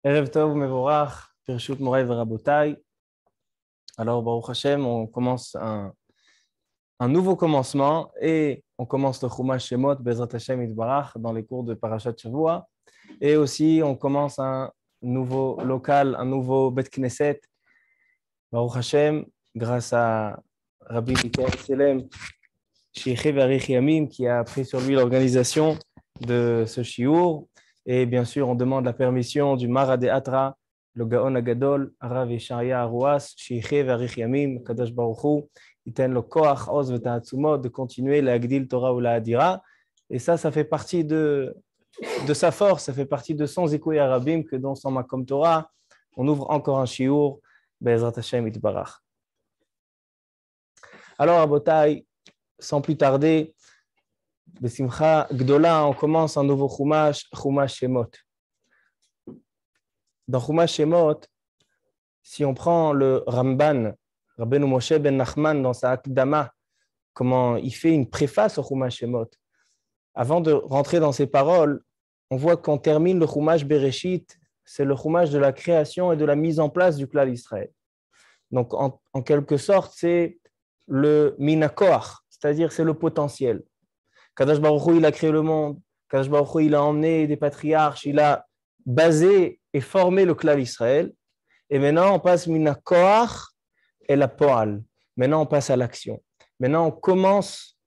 Erev Tov Mevorach, Pirshut Moray Verabotai. Alors, Baruch Hashem, on commence un nouveau commencement et on commence le Chumash Shemot Bezrat Hashem Yitbarach dans les cours de Parashat Shavua. Et aussi, on commence un nouveau local, un nouveau Bet Knesset. Baruch Hashem, grâce à Rabbi Mikael Selem, Sheikhé Varich Yamim, qui a pris sur lui l'organisation de ce shiur. Et bien sûr, on demande la permission du Marad Atra, le Gaon Agadol, Arav Yesharia Arouas, Sheikhé Varich Yamim, Kadosh Baruch Hu, Iten lo Koach, Oz V'Ta'atzumot, de continuer la Agdil Torah ou la Hadira. Et ça fait partie de sa force, ça fait partie de son Zikoui Arabim, que dans son Makom Torah, on ouvre encore un shiur, Be'ezrat Hashem Yitbarach. Alors, Abotai, sans plus tarder, Besimcha Gdola, on commence un nouveau Chumash, Chumash Shemot. Dans Chumash Shemot, si on prend le Ramban, Rabbeinu Moshe ben Nachman, dans sa Akdama, comment il fait une préface au Chumash Shemot, avant de rentrer dans ses paroles, on voit qu'on termine le Chumash Bereshit, c'est le Chumash de la création et de la mise en place du Klal Israël. Donc, en quelque sorte, c'est le Minakoach, c'est-à-dire c'est le potentiel. Kadosh Baruch Hu, il a créé le monde. Kadosh Baruch Hu, il a emmené des patriarches. Il a basé et formé le Klal Israël. Et maintenant, on passe mina koach et la poal. Maintenant, on passe à l'action. Maintenant, on commence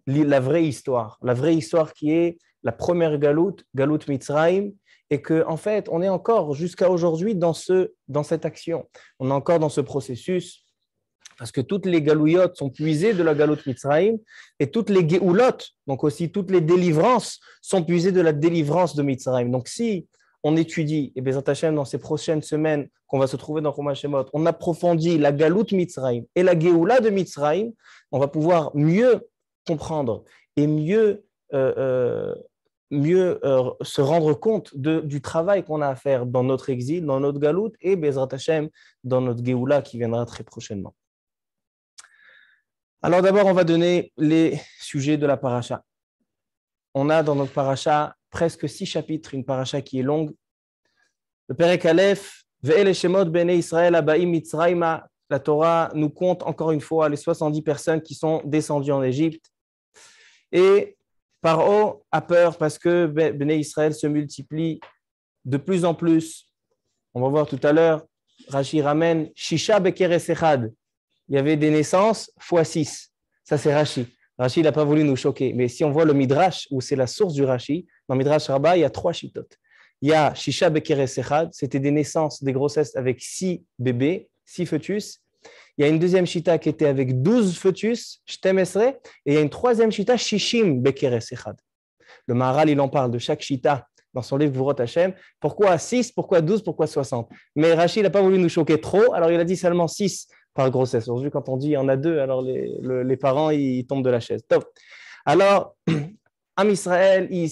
la vraie histoire. La vraie histoire qui est la première galoute, galoute Mitzrayim. Et qu'en fait, on est encore jusqu'à aujourd'hui dans cette action. On est encore dans ce processus. Parce que toutes les galouillotes sont puisées de la galoute Mitzrayim et toutes les géoulotes, donc aussi toutes les délivrances, sont puisées de la délivrance de Mitzrayim. Donc si on étudie, et Bezrat Hashem, dans ces prochaines semaines qu'on va se trouver dans Chumash Shemot, on approfondit la galoute Mitzrayim et la géoula de Mitzrayim, on va pouvoir mieux comprendre et mieux se rendre compte du travail qu'on a à faire dans notre exil, dans notre galoute et Bezrat Hashem, dans notre géoula qui viendra très prochainement. Alors d'abord, on va donner les sujets de la paracha. On a dans notre paracha presque 6 chapitres, une paracha qui est longue. Le Perek Aleph, Ve'ele Shemot Bnei Israël Abaim Mitzrayma, la Torah nous compte encore une fois les 70 personnes qui sont descendues en Égypte. Et Paro a peur parce que Bnei Israël se multiplie de plus en plus. On va voir tout à l'heure, Rashi ramène Shisha Bekeres Echad. Il y avait des naissances fois 6. Ça, c'est Rashi. Rashi, il n'a pas voulu nous choquer. Mais si on voit le Midrash, où c'est la source du Rashi, dans Midrash Rabbah, il y a 3 shitot. Il y a Shisha Bekeres Echad, c'était des naissances, des grossesses avec 6 bébés, 6 fœtus. Il y a une deuxième shita qui était avec 12 fœtus, Shtem Esre, et il y a une troisième shita, Shishim Bekeres Echad. Le Maharal, il en parle de chaque shita dans son livre Gvurot Hashem. Pourquoi 6, pourquoi 12, pourquoi 60? Mais Rashi, il n'a pas voulu nous choquer trop, alors il a dit seulement 6 par grossesse. Aujourd'hui, quand on dit il y en a 2, alors les parents, ils tombent de la chaise. Top. Alors, Am Israël, il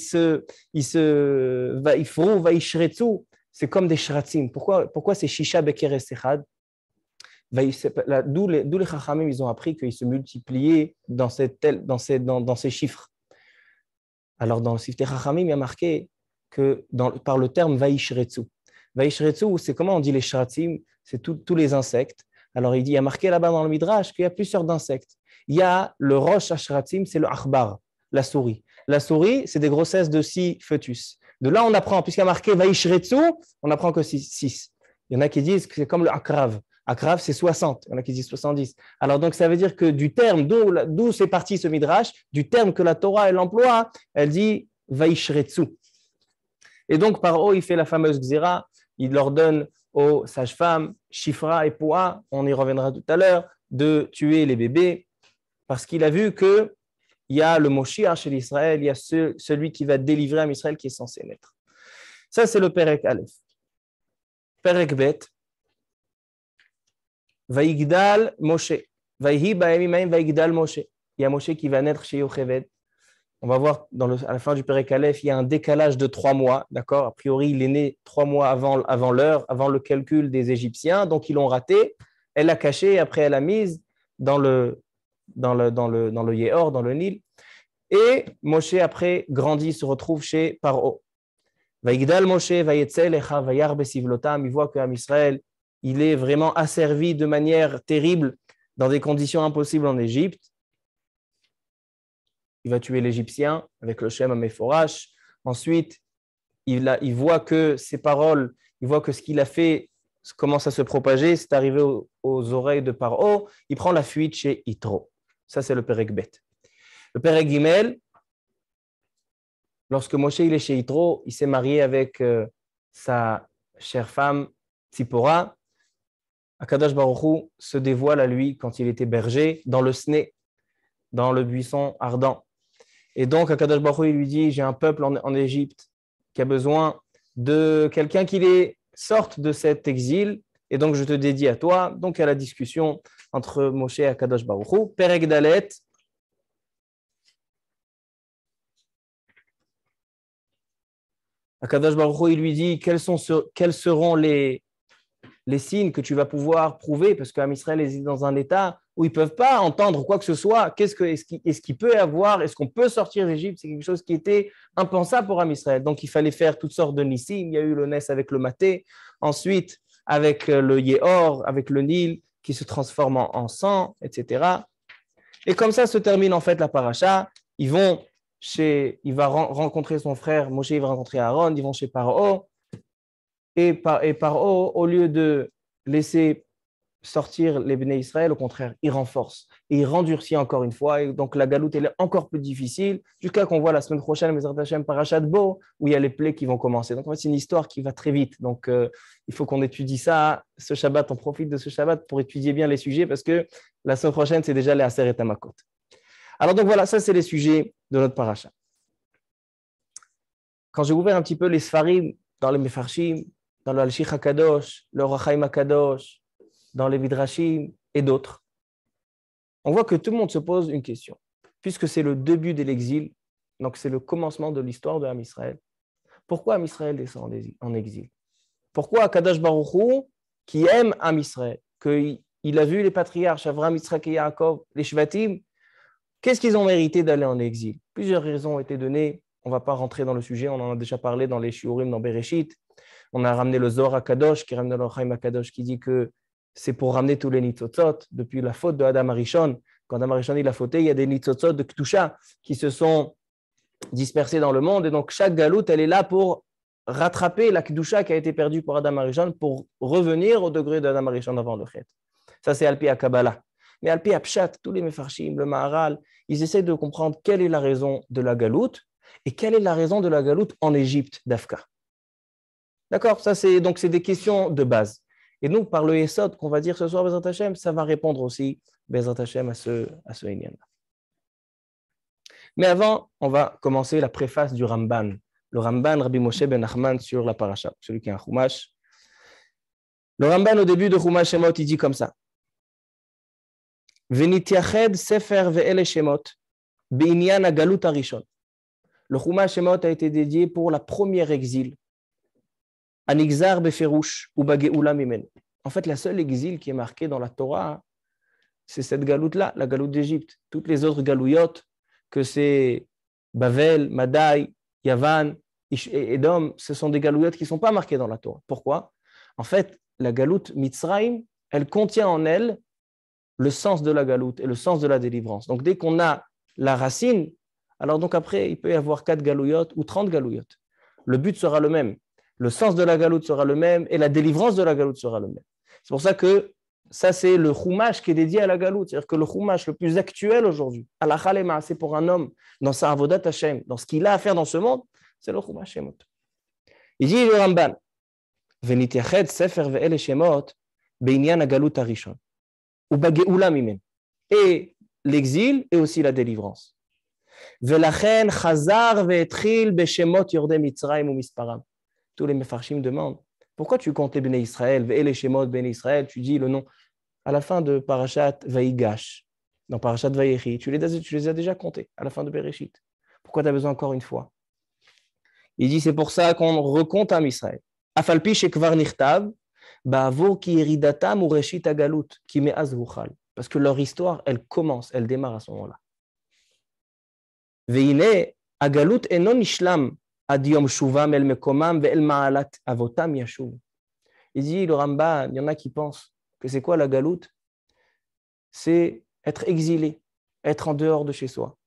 ishretzu, c'est comme des shratzim. Pourquoi c'est Shisha Bekeres Echad? D'où les Chachamim, ils ont appris qu'ils se multipliaient dans ces chiffres. Alors, dans le Siftei Chachamim, il y a marqué que par le terme Vaishretzu. Vaishretzu, c'est comment on dit les shratzim? C'est tous les insectes. Alors, il y a marqué là-bas dans le Midrash qu'il y a plusieurs insectes. Il y a le Rosh Hashratzim, c'est le Achbar, la souris. La souris, c'est des grossesses de 6 fœtus. De là, on apprend, puisqu'il y a marqué Vaishretzu, on apprend que 6. Il y en a qui disent que c'est comme le Akrav. Akrav, c'est 60. Il y en a qui disent 70. Alors, donc, ça veut dire que du terme, d'où c'est parti ce Midrash, du terme que la Torah, elle emploie, elle dit Vaishretzu. Et donc, Paro, il fait la fameuse Gzira, il leur donne aux sages-femmes, Shifra et Poua, on y reviendra tout à l'heure, de tuer les bébés, parce qu'il a vu qu'il y a le Moshiach chez l'Israël, il y a celui qui va délivrer à Israël qui est censé naître. Ça, c'est le Perek Aleph. Perek Bet, Vaïgdal Moshe, Vaïhi Baemimaim Vaïgdal Moshe. Il y a Moshe qui va naître chez Yocheved. On va voir à la fin du Perek Aleph, il y a un décalage de 3 mois, d'accord? A priori, il est né 3 mois avant l'heure, avant le calcul des Égyptiens, donc ils l'ont raté. Elle l'a caché, après elle l'a mise dans le Yéhor, dans le Nil. Et Moshe, après, grandit, se retrouve chez Paro. Vaïgdal Moshe, Vayetzel, Echa, Vayar Besivlotam, il voit qu'Am Israël, il est vraiment asservi de manière terrible dans des conditions impossibles en Égypte. Il va tuer l'Égyptien avec le Shem Améphorash. Ensuite, il voit que ses paroles, il voit que ce qu'il a fait commence à se propager, c'est arrivé aux oreilles de Paro. Il prend la fuite chez Yitro. Ça, c'est le Perek Bet. Le Perek Gimel, lorsque Moshe il est chez Yitro, il s'est marié avec sa chère femme Tzipora. Akadosh Baruch Hu se dévoile à lui quand il était berger dans le Sné, dans le buisson ardent. Et donc Akadosh Baruch Hu il lui dit, j'ai un peuple en Égypte qui a besoin de quelqu'un qui les sorte de cet exil, et donc je te dédie à toi. Donc il y a la discussion entre Moshe et Akadosh Baruch Hu. Perek Dalet. Akadosh Baruch Hu, il lui dit quels seront les signes que tu vas pouvoir prouver, parce qu'Am Israël est dans un état où ils ne peuvent pas entendre quoi que ce soit. Est-ce qu'il peut y avoir, est-ce qu'on peut sortir d'Égypte? C'est quelque chose qui était impensable pour Am Israël. Donc il fallait faire toutes sortes de nissim. Il y a eu le Nes avec le Maté, ensuite avec le Yéhor, avec le Nil qui se transforme en sang, etc. Et comme ça se termine en fait la paracha. Il va rencontrer son frère, Moshe il va rencontrer Aaron, ils vont chez Paro. Et Paro, au lieu de laisser sortir les Bnei Israël, au contraire, il renforce et il rendurcit encore une fois. Et donc la galoute elle est encore plus difficile, jusqu'à qu'on voit la semaine prochaine, Bezrat Hashem, Parashat Bo, où il y a les plaies qui vont commencer. Donc en fait, c'est une histoire qui va très vite. Donc il faut qu'on étudie ça ce Shabbat. On profite de ce Shabbat pour étudier bien les sujets, parce que la semaine prochaine, c'est déjà les Aser et Tamakot. Alors donc voilà, ça c'est les sujets de notre paracha. Quand j'ai ouvert un petit peu les Sfarim dans les Mefarshim, dans le Al-Shich HaKadosh, le Rachaim HaKadosh, dans les Midrashim et d'autres, on voit que tout le monde se pose une question. Puisque c'est le début de l'exil, donc c'est le commencement de l'histoire de Am Israël, pourquoi Am Israël descend en exil? Pourquoi Akadosh Baruch Hu, qui aime Am Israël, qu'il a vu les patriarches, Avraham, Yitzhak et Yaakov, les Shvatim, qu'est-ce qu'ils ont mérité d'aller en exil? Plusieurs raisons ont été données. On ne va pas rentrer dans le sujet, on en a déjà parlé dans les Shiurim, dans Bereshit. On a ramené le Zohar HaKadosh, qui ramène le Chaim HaKadosh, qui dit que c'est pour ramener tous les nitzotzot depuis la faute de Adam Arishon. Quand Adam Arishon il a fauté, il y a des nitzotzot de Kedusha qui se sont dispersés dans le monde. Et donc chaque galoute, elle est là pour rattraper la Kedusha qui a été perdue pour Adam Arishon, pour revenir au degré d'Adam Arishon avant le Chet. Ça, c'est Alpi HaKabbalah. Mais Alpi HaPshat, tous les Mefarshim, le Maharal, ils essaient de comprendre quelle est la raison de la galoute et quelle est la raison de la galoute en Égypte d'Afka. D'accord? Ça, c'est des questions de base. Et donc, par le Yesod qu'on va dire ce soir, Bezrat Hashem, ça va répondre aussi, Bezrat Hashem, à ce Inyan-là. Mais avant, on va commencer la préface du Ramban. Le Ramban, Rabbi Moshe ben Nachman, sur la paracha, celui qui a un Chumash. Le Ramban, au début de Chumash Shemot, il dit comme ça. Venitiached sefer ve'ele Shemot, be'inyan hagalut harishon. Le Chumash Shemot a été dédié pour la première exil. Anixar beferush ou bageula mimen. En fait, la seule exil qui est marquée dans la Torah, c'est cette galoute-là, la galoute d'Égypte. Toutes les autres galouillotes, que c'est Bavel, Madaï, Yavan, Edom, ce sont des galouillotes qui ne sont pas marquées dans la Torah. Pourquoi? En fait, la galoute Mitzrayim, elle contient en elle le sens de la galoute et le sens de la délivrance. Donc, dès qu'on a la racine, alors donc après, il peut y avoir 4 galouillotes ou 30 galouillotes. Le but sera le même. Le sens de la galoute sera le même et la délivrance de la galoute sera le même. C'est pour ça que ça, c'est le chumash qui est dédié à la galoute. C'est-à-dire que le chumash le plus actuel aujourd'hui, halakha le ma'aseh pour un homme, dans sa avodat Hashem, dans ce qu'il a à faire dans ce monde, c'est le chumash Shemot. Il dit le Ramban, Venitiached sefer ve'ele Shemot be'inyan hagalut harishon ou bageula mimen. Et l'exil et aussi la délivrance. Velachen chazar ve'etchil be'shemot yordei Mitzrayim ou misparam. Tous les Mefarshim demandent, pourquoi tu comptes les Bnei Israël, et les Shemot Bnei Israël, tu dis le nom à la fin de Parashat Vayigash, dans Parashat Vayechi, tu les as déjà comptés à la fin de Bereshit. Pourquoi tu as besoin encore une fois? Il dit, c'est pour ça qu'on recompte Am Israël. Afalpi shekvar nichtav, ba'avur ki yeridatam ou reshit agalut, ki me'az huchal. Parce que leur histoire, elle commence, elle démarre à ce moment-là. Veine agalut enon ishlam, Ad yom shuvam el mekomam ve'el ma'alat avotam yashuv. Il dit, le Ramban, il y en a qui pensent que c'est quoi la galoute? C'est être exilé, être en dehors de chez soi,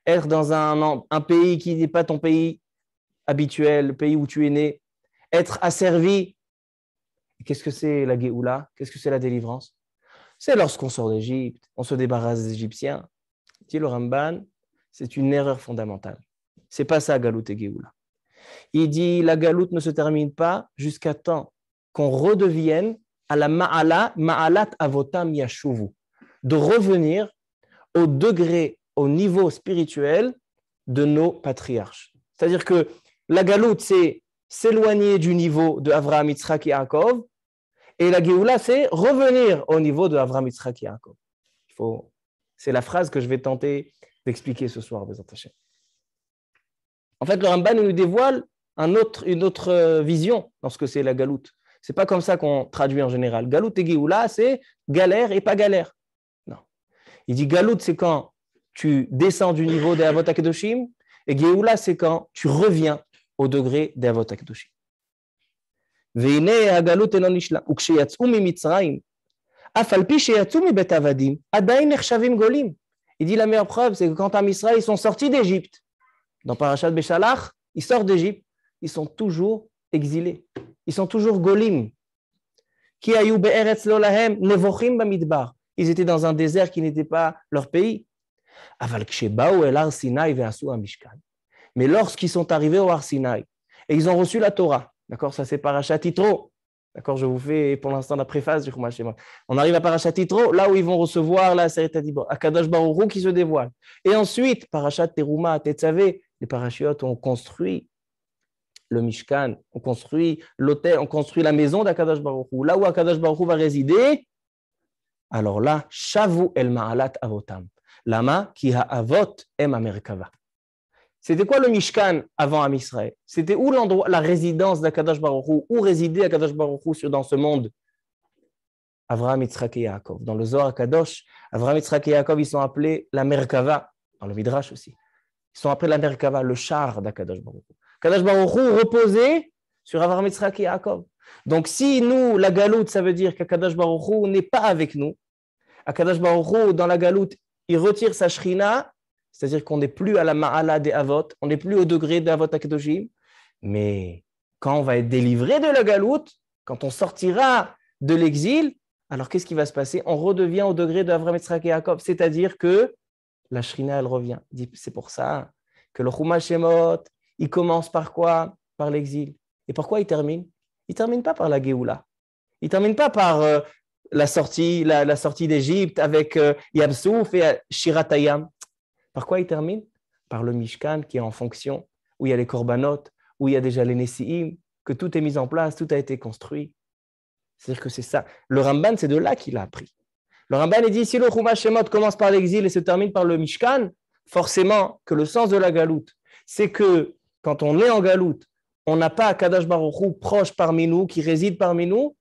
être dans un pays qui n'est pas ton pays habituel, le pays où tu es né, être asservi. Qu'est-ce que c'est la Géoula? Qu'est-ce que c'est la délivrance? C'est lorsqu'on sort d'Égypte, on se débarrasse des Égyptiens. Dit le Ramban, c'est une erreur fondamentale. C'est pas ça, galoute et Géoula. Il dit, la galoute ne se termine pas jusqu'à temps qu'on redevienne à la ma'alat avotam yashuvu, de revenir au degré, au niveau spirituel de nos patriarches. C'est-à-dire que la galoute, c'est s'éloigner du niveau de Avraham, Yitzhak et Yaakov, et la Géoula, c'est revenir au niveau de Avraham, Yitzhak et Yaakov. C'est la phrase que je vais tenter d'expliquer ce soir, Bézat Hashem. En fait, le Ramban nous dévoile une autre vision dans ce que c'est la galoute. Ce n'est pas comme ça qu'on traduit en général. Galoute et Géoula, c'est galère et pas galère. Non. Il dit galoute, c'est quand tu descends du niveau des Avot HaKadoshim, et Géoula, c'est quand tu reviens au degré des Avot HaKadoshim. והנה הגלות אינו נשלם, וכשיצאו ממצרים, אף על פי שיצאו מבית עבדים, עדיין נחשבים גולים. Il dit la meilleure preuve, c'est que quand en Israël, ils sont sortis d'Égypte, dans Parashat Beshalach, ils sortent d'Égypte, ils sont toujours exilés, ils sont toujours golim. Ki ayu be'eretz lo lahem nevochim bamidbar. Ils étaient dans un désert qui n'était pas leur pays. Aval ksheba'u el Har Sinai ve'asu hamishkan. Mais lorsqu'ils sont arrivés au Har Sinai et ils ont reçu la Torah, d'accord, ça c'est Parashat Yitro. D'accord, je vous fais pour l'instant la préface du Chumash Shemot. On arrive à Parashat Yitro, là où ils vont recevoir la Seret HaDibor, Akadosh Baruch Hu qui se dévoile. Et ensuite, Parashat Teruma, Tetzavé, les parachiotes ont construit le Mishkan, on construit l'hôtel, on construit la maison d'Akadosh Baruch Hu. Là où Akadosh Baruch Hu va résider, alors là, Shavu el Ma'alat Avotam. Lama ki ha'avot em Amerikava. C'était quoi le Mishkan avant Am Israël? C'était où l'endroit, la résidence d'Akadosh Baruch Hu? Où résidait Akadosh Baruch Hu dans ce monde? Avraham, Yitzhak et Yaakov. Dans le Zohar Kadosh, Avraham, Yitzhak et Yaakov, ils sont appelés la Merkava, dans le Midrash aussi. Ils sont appelés la Merkava, le char d'Akadosh Baruch Hu. Akadosh Baruch Hu reposait sur Avraham, Yitzhak et Yaakov. Donc si nous, la galoute, ça veut dire qu'Akadosh Baruch Hu n'est pas avec nous. Akadosh Baruch Hu, dans la galoute, il retire sa shrina, c'est-à-dire qu'on n'est plus à la ma'ala des avot, on n'est plus au degré des avot HaKadoshim. Mais quand on va être délivré de la galoute, quand on sortira de l'exil, alors qu'est-ce qui va se passer? On redevient au degré d'Avraham, Yitzhak et Yaakov, c'est-à-dire que la shrina, elle revient. C'est pour ça que le Chumash Shemot, il commence par quoi? Par l'exil. Et pourquoi il termine? Il ne termine pas par la Géoula. Il ne termine pas par la sortie d'Égypte avec Yabsouf et Shiratayam. Par quoi il termine? Par le Mishkan qui est en fonction, où il y a les korbanot, où il y a déjà les Nessi'im, que tout est mis en place, tout a été construit. C'est-à-dire que c'est ça. Le Ramban, c'est de là qu'il a appris. Le Ramban, il dit, si le Chumash Shemot commence par l'exil et se termine par le Mishkan, forcément que le sens de la galoute, c'est que quand on est en galoute, on n'a pas Akadosh Baruch Hu proche parmi nous, qui réside parmi nous.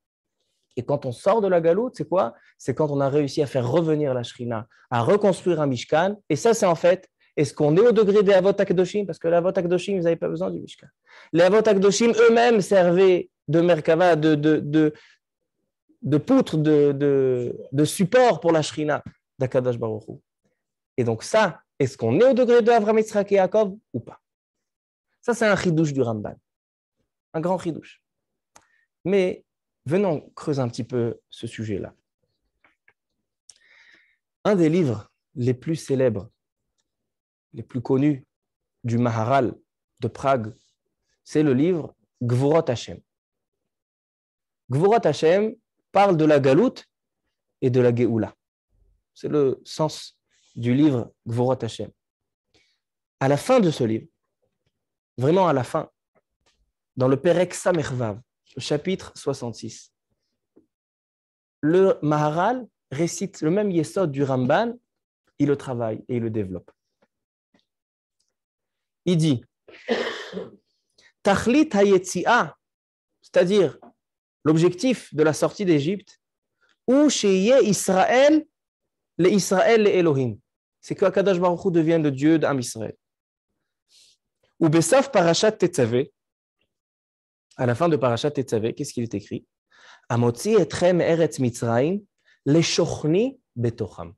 Et quand on sort de la galoute, c'est quoi? C'est quand on a réussi à faire revenir la Shrina, à reconstruire un Mishkan. Et ça, c'est en fait, est-ce qu'on est au degré des Avot HaKadoshim? Parce que les Avot HaKadoshim, vous n'avez pas besoin du Mishkan. Les Avot HaKadoshim eux-mêmes servaient de Merkava, de poutre, de support pour la Shrina d'Akadosh Baruch Hu. Et donc ça, est-ce qu'on est au degré de Avraham, Yitzhak et Yaakov ou pas? Ça, c'est un chidouche du Ramban. Un grand chidouche. Mais venons creuser un petit peu ce sujet-là. Un des livres les plus célèbres, les plus connus du Maharal de Prague, c'est le livre Gvurot Hashem. Gvurot Hashem parle de la galoute et de la Géoula. C'est le sens du livre Gvurot Hashem. À la fin de ce livre, vraiment à la fin, dans le Perek Samervav, le chapitre 66, le Maharal récite le même yesod du Ramban, il le travaille et il le développe. Il dit Tachlit hayetzi'a, c'est-à-dire l'objectif de la sortie d'Égypte, ou sheyeh Israël, le Israël le Elohim, c'est que Akadosh Baruch Hu devienne le Dieu d'Am Israël. Ou Besaf Parashat Tetzavé, à la fin de Parashat Tetzavé, qu'est-ce qu'il est écrit? Amotzi etrem eretz Mitzrayim, leshochni betocham.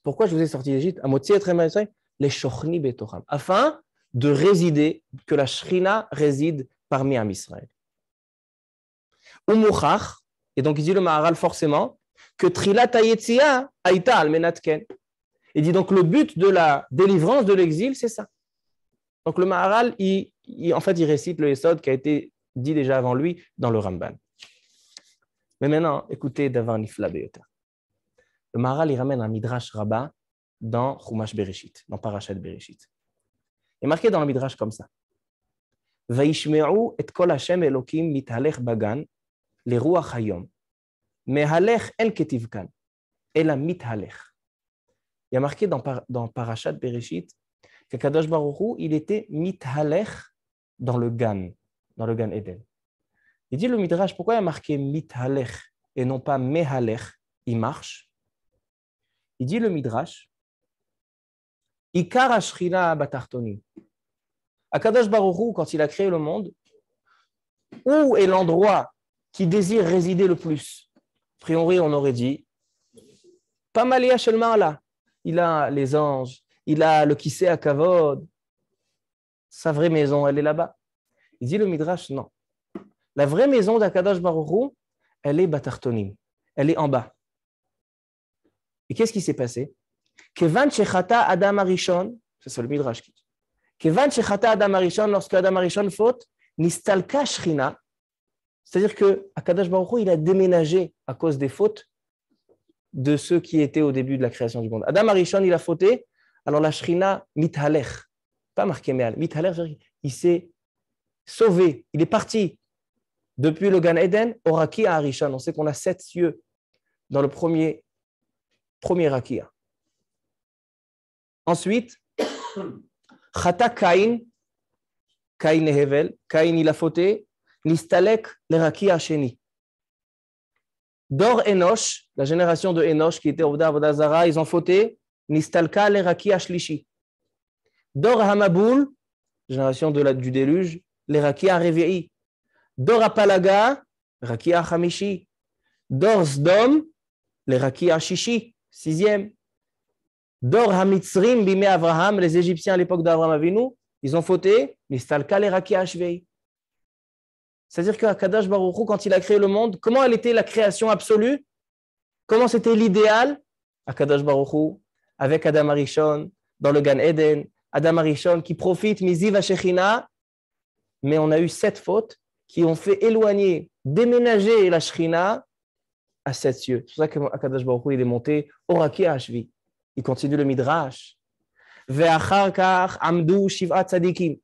Pourquoi je vous ai sorti d'Égypte? Amotzi etrem eretz Mitzrayim, leshochni betocham. Afin de résider, que la Shrina réside parmi Am Israël. Ou Mouchach, et donc il dit le Maharal forcément, que Trilat Hayetzia Aïta al Menatken. Il dit donc le but de la délivrance de l'exil, c'est ça. Donc le Maharal, en fait, il récite le Yesod qui a été dit déjà avant lui dans le Ramban. Mais maintenant, écoutez Davar Nifla Beyoter. Le Maharal, il ramène un Midrash Rabbah dans Chumash Bereshit, dans Parashat Bereshit. Il est marqué dans le Midrash comme ça. Vaishme'u et kol Hashem Elokim mithalech bagan le ruach hayom. Mehalech en ketivkan. Ela mithalech. Il y a marqué dans Parashat Bereshit que Kadosh Baruch Hu, il était mithalech dans le Gan Eden. Il dit le Midrash, pourquoi il y a marqué mithalech et non pas mehalech, il marche? Il dit le Midrash, Ikar Ashrina Batartonim. Akadosh Baruch Hu, quand il a créé le monde, où est l'endroit qui désire résider le plus? A priori, on aurait dit, pas Malia Shelmala. Il a les anges, il a le Kisei à Kavod, sa vraie maison, elle est là-bas. Il dit le Midrash, non. La vraie maison d'Akadosh Baruch Hu, elle est Batartonim, elle est en bas. Et qu'est-ce qui s'est passé? Kevan Shechata Adam Arishon, c'est le Midrash qui dit. Kevan Shechata Adam Arishon, lorsque Adam Arishon faute, Nistalka Shrina, c'est-à-dire que Akadosh Baruch Hu, il a déménagé à cause des fautes de ceux qui étaient au début de la création du monde. Adam Arishon, il a fauté, alors la Shrina mithalech, pas marqué meal, mithalech, il s'est sauvé, il est parti depuis le Gan Eden au Rakia Arishon. On sait qu'on a 7 cieux dans le premier Rakia. Ensuite, Chata Kain et Hevel, Kain il a fauté, Nistalek le Rakia Sheni. Dor Enosh, la génération de Enosh qui était au Avodah Zara, ils ont fauté, Nistalka le Rakia Shlishi. Dor Hamaboul, génération du déluge, le Rakia Revi'i. Dor Apalaga, Rakia Hamishi. Dor Sdom, le Rakia Shishi, 6e. Dor Hamitzrim, Bimé Avraham, les Égyptiens à l'époque d'Avraham Avinu, ils ont fauté, Nistalka le Rakia Shvei. C'est-à-dire qu'Akadosh Baruch Hu, quand il a créé le monde, comment elle était la création absolue? Comment c'était l'idéal? Akadosh Baruch Hu, avec Adam Arishon, dans le Gan Eden, Adam Arishon qui profite, Miziv Shechina, mais on a eu 7 fautes qui ont fait éloigner, déménager la Shechina à 7 cieux. C'est pour ça qu'Akadosh Baruch Hu, il est monté au Rakia Ashvi. Il continue le Midrash. Ve'achar kach amdu shiv'at tzadikim.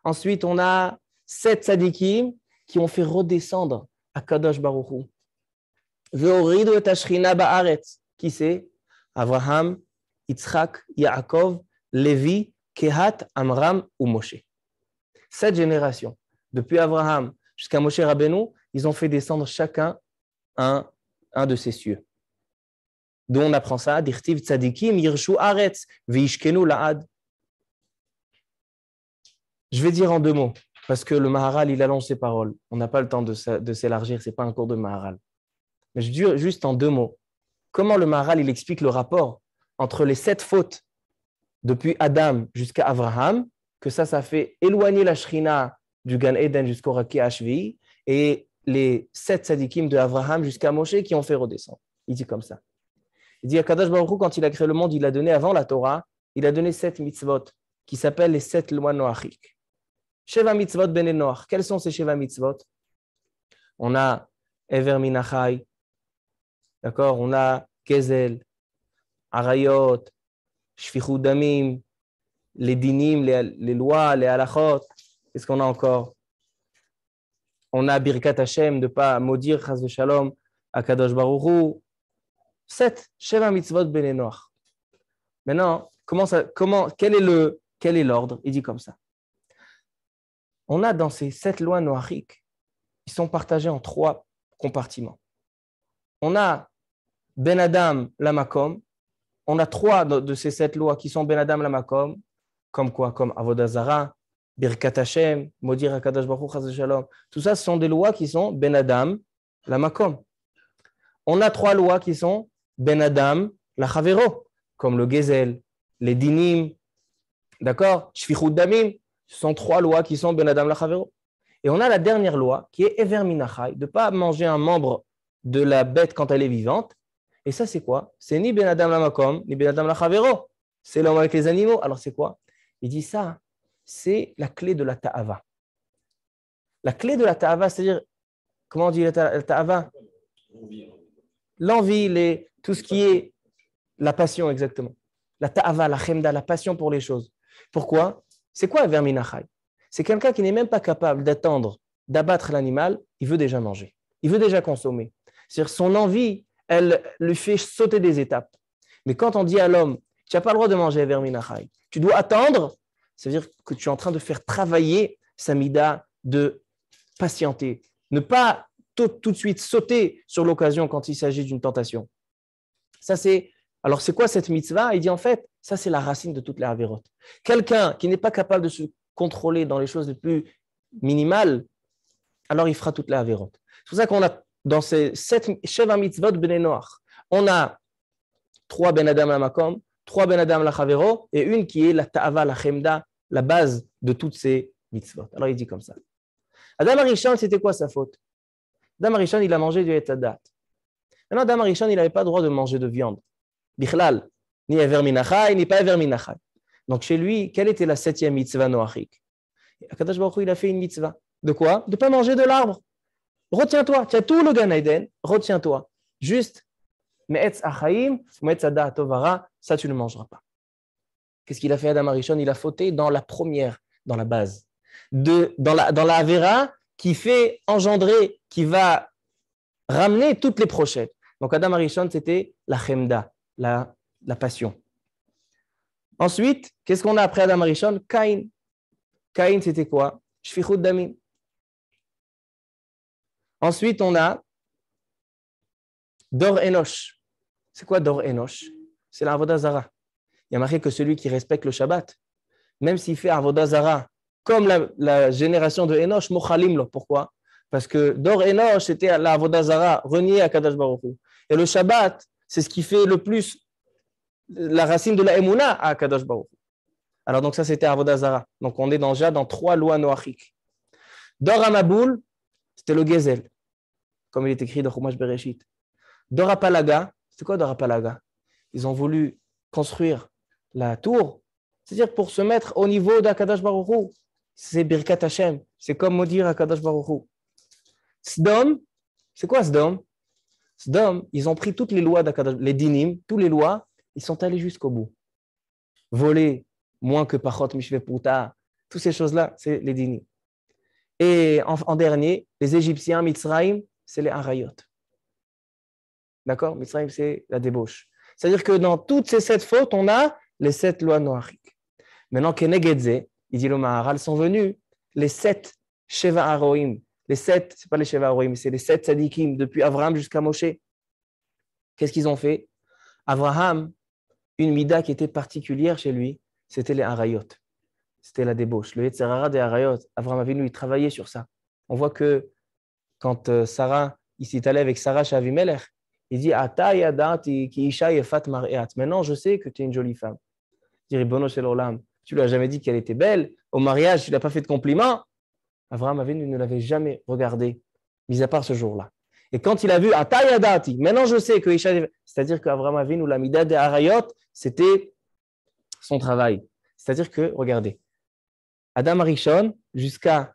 Ensuite, on a 7 tzadikim qui ont fait redescendre Akadosh Baruch Hu. Ve'oridu et Ashrina ba'aretz. Qui c'est? Avraham, Yitzhak, Yaakov, Lévi, Kehat, Amram ou Moshe. 7 générations. Depuis Avraham jusqu'à Moshe Rabbeinu, ils ont fait descendre chacun un de ces cieux. D'où on apprend ça, Dirtiv tzadikim yirshu aretz veishkenu la'ad. Je vais dire en 2 mots, parce que le Maharal, il allonge ses paroles. On n'a pas le temps de s'élargir, ce n'est pas un cours de Maharal. Mais je dis juste en 2 mots. Comment le Maharal, il explique le rapport entre les 7 fautes depuis Adam jusqu'à Avraham, que ça fait éloigner la Shrina du Gan Eden jusqu'au Raki Ashvi, et les 7 tzadikim de Avraham jusqu'à Moshe qui ont fait redescendre. Il dit comme ça. Il dit à Kadosh Baruch Hu, quand il a créé le monde, il a donné avant la Torah, il a donné 7 mitzvot qui s'appellent les 7 lois noachik. Sheva mitzvot ben Noach. Quels sont ces Sheva mitzvot? On a Ever Minachai, d'accord? On a Kezel, Arayot, Shfichut Damim, les dinim, les lois, les halachot. Qu'est-ce qu'on a encore? On a Birkat Hashem, de ne pas maudire Chas v'Shalom à Kadosh Baruch Hu. 7 Sheva mitzvot ben Noach. Maintenant, quel est l'ordre? Il dit comme ça. On a dans ces 7 lois noachiques, ils sont partagés en 3 compartiments. On a Ben Adam Lamakom. On a 3 de ces 7 lois qui sont Ben Adam Lamakom, comme quoi? Comme Avodah Zara, Birkat Hashem, Modir HaKadosh Baruch Hu, Chas Shalom. Tout ça, ce sont des lois qui sont Ben Adam, la Makom. On a 3 lois qui sont Ben Adam, la Chavero, comme le Gezel, les Dinim, d'accord, Shfichut Damim. Ce sont 3 lois qui sont Ben Adam, la Chavero. Et on a la dernière loi qui est Ever Minachai, de ne pas manger un membre de la bête quand elle est vivante. Et ça, c'est quoi? C'est ni Ben Adam la Makom, ni Ben Adam la Chavero. C'est l'homme avec les animaux. Alors, c'est quoi? Il dit ça, c'est la clé de la Ta'ava. La clé de la Ta'ava, c'est-à-dire, comment on dit la Ta'ava? L'envie, tout ce qui est la passion, exactement. La Ta'ava, la Chemda, la passion pour les choses. Pourquoi? C'est quoi Ever Minachai? C'est quelqu'un qui n'est même pas capable d'attendre, d'abattre l'animal, il veut déjà manger. Il veut déjà consommer. C'est-à-dire son envie, elle lui fait sauter des étapes. Mais quand on dit à l'homme, tu n'as pas le droit de manger Ever Minachai, tu dois attendre, ça veut dire que tu es en train de faire travailler sa mida de patienter. Ne pas tout de suite sauter sur l'occasion quand il s'agit d'une tentation. Ça, alors, c'est quoi cette mitzvah? Il dit en fait, ça, c'est la racine de toutes les avérotes. Quelqu'un qui n'est pas capable de se contrôler dans les choses les plus minimales, alors il fera toutes les avérotes. C'est pour ça qu'on a, dans ces 7 Sheva mitzvot bnei noach, on a 3 ben adam la makom, 3 ben adam la chavero, et une qui est la ta'ava, la chemda, la base de toutes ces mitzvot. Alors, il dit comme ça. Adam Arishon, c'était quoi sa faute? Adam Arishon, il a mangé du etadat. Maintenant, Adam Arishon, il n'avait pas le droit de manger de viande. Bichlal, ni Ever Minachai, ni pas Ever Minachai. Donc, chez lui, quelle était la 7e mitzvah noachik? Akadosh Baruch Hu, il a fait une mitzvah. De quoi? De ne pas manger de l'arbre. Retiens-toi, tu as tout le Gan Eden, retiens-toi. Juste, Me'etz Achaim, Me'etz Ada Tovara, ça tu ne mangeras pas. Qu'est-ce qu'il a fait Adam Arishon? Il a fauté dans la première, dans la base. Dans la Avera qui fait engendrer, qui va ramener toutes les prochaines. Donc Adam Arishon, c'était la Chemda, la passion. Ensuite, qu'est-ce qu'on a après Adam Arishon? Caïn. Caïn, c'était quoi? Shfichut Damim. Ensuite, on a Dor Enosh. C'est quoi Dor Enosh? C'est la Avodah Zara. Il y a marqué que celui qui respecte le Shabbat, même s'il fait Avodah Zara, comme la génération de Enosh, Mochalim lo. Pourquoi? Parce que Dor Enosh, c'était la Avodah Zara, renié à Kadosh Baruch Hu. Et le Shabbat, c'est ce qui fait le plus la racine de la Emouna à Kadosh Baruch Hu. Alors, donc ça, c'était Avodah Zara. Donc, on est déjà dans 3 lois noachiques. Dor Amaboul, c'était le Gezel, comme il est écrit dans Chumash Bereshit. Dor Apalaga, c'était quoi Dor Apalaga? Ils ont voulu construire la tour, c'est-à-dire pour se mettre au niveau d'Akadosh Baruch Hu. C'est Birkat Hashem, c'est comme Modir Akadosh Baruch Hu. Sdom, c'est quoi Sdom? Sdom, ils ont pris toutes les lois d'Akadosh, les dinim, toutes les lois, ils sont allés jusqu'au bout. Voler moins que Pachot Mishve Puta, toutes ces choses-là, c'est les dinim. Et en dernier, les Égyptiens, Mitzrayim, c'est les Arayot. D'accord? Mitzrayim, c'est la débauche. C'est-à-dire que dans toutes ces 7 fautes, on a les 7 lois noachiques. Maintenant, Kenegedze, il dit le Maharal, sont venus les 7 Sheva Aroim. Les 7, ce n'est pas les Sheva Aroim, c'est les 7 Tzadikim, depuis Abraham jusqu'à Moshe. Qu'est-ce qu'ils ont fait? Abraham, une mida qui était particulière chez lui, c'était les Arayot. C'était la débauche. Le Yetzerara des Arayot, Abraham Avinu, il travaillait sur ça. On voit que quand Sarah, il s'est allé avec Sarah chez Avimelech, il dit Ata yadati ki isha yefat mar'eat. Maintenant, je sais que tu es une jolie femme. Il dit Bono shel olam, tu lui as jamais dit qu'elle était belle. Au mariage, tu lui as pas fait de compliments. Abraham Avinu ne l'avait jamais regardé, mis à part ce jour-là. Et quand il a vu Ata yadati, maintenant je sais que isha, c'est-à-dire qu'Abraham Avinu, la mida de Arayot, c'était son travail. C'est-à-dire que, regardez, Adam Arishon, jusqu'à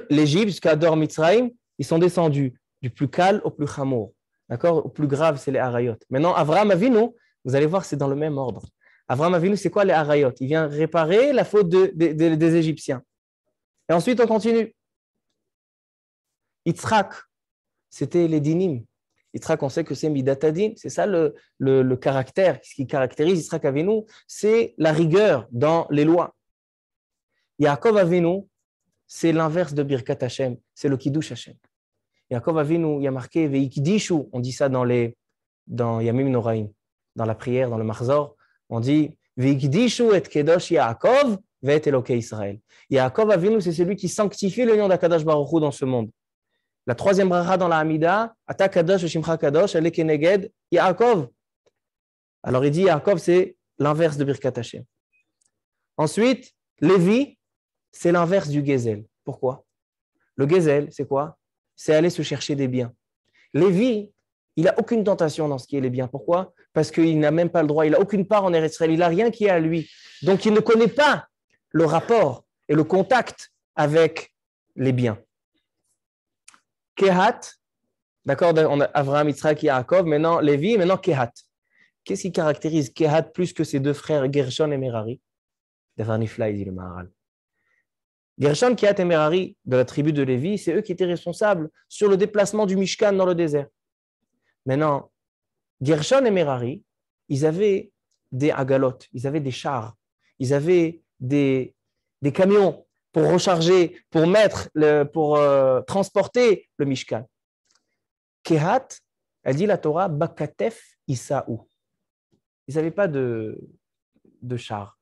l'Égypte, jusqu'à Dor Mitzrayim, ils sont descendus du plus calme au plus chamour. D'accord? Au plus grave, c'est les Arayot. Maintenant, Avraham Avinu, vous allez voir, c'est dans le même ordre. Avraham Avinu, c'est quoi les Arayot? Il vient réparer la faute des Égyptiens. Et ensuite, on continue. Yitzhak, c'était les dinim. Yitzhak, on sait que c'est Midatadin. C'est ça le caractère. Ce qui caractérise Yitzhak Avinu, c'est la rigueur dans les lois. Yaakov Avinu, c'est l'inverse de Birkat Hashem. C'est le Kiddush Hashem. Yaakov Avinu, il y a marqué Veikdishu, on dit ça dans Yamim Noraim, dans la prière, dans le Marzor, on dit Veikdishu et Kedosh Yaakov Ve'et Elokei Israël. Yaakov Avinu, c'est celui qui sanctifie l'union d'Akadosh Baruch Hu dans ce monde. La troisième bracha dans la Hamida, Ata Kadosh Shimcha Kadosh, elle est Keneged Yaakov. Alors il dit Yaakov, c'est l'inverse de Birkat Hashem. Ensuite, Lévi, c'est l'inverse du Gezel. Pourquoi? Le Gezel, c'est quoi? C'est aller se chercher des biens. Lévi, il n'a aucune tentation dans ce qui est les biens. Pourquoi? Parce qu'il n'a même pas le droit, il n'a aucune part en Eretz Israël, il n'a rien qui est à lui. Donc il ne connaît pas le rapport et le contact avec les biens. Kehat, d'accord, on a Avraham, Yitzhak, Yaakov, maintenant Lévi, maintenant Kehat. Qu'est-ce qui caractérise Kehat plus que ses deux frères Gershon et Merari? Davar Nifla, il dit le Maharal. Gershon, Kehat et Merari, de la tribu de Lévi, c'est eux qui étaient responsables sur le déplacement du Mishkan dans le désert. Maintenant, Gershon et Merari, ils avaient des agalotes, ils avaient des chars, ils avaient des camions pour recharger, pour transporter le Mishkan. Kehat, elle dit la Torah, Bakatef Isaou. Ils n'avaient pas de chars.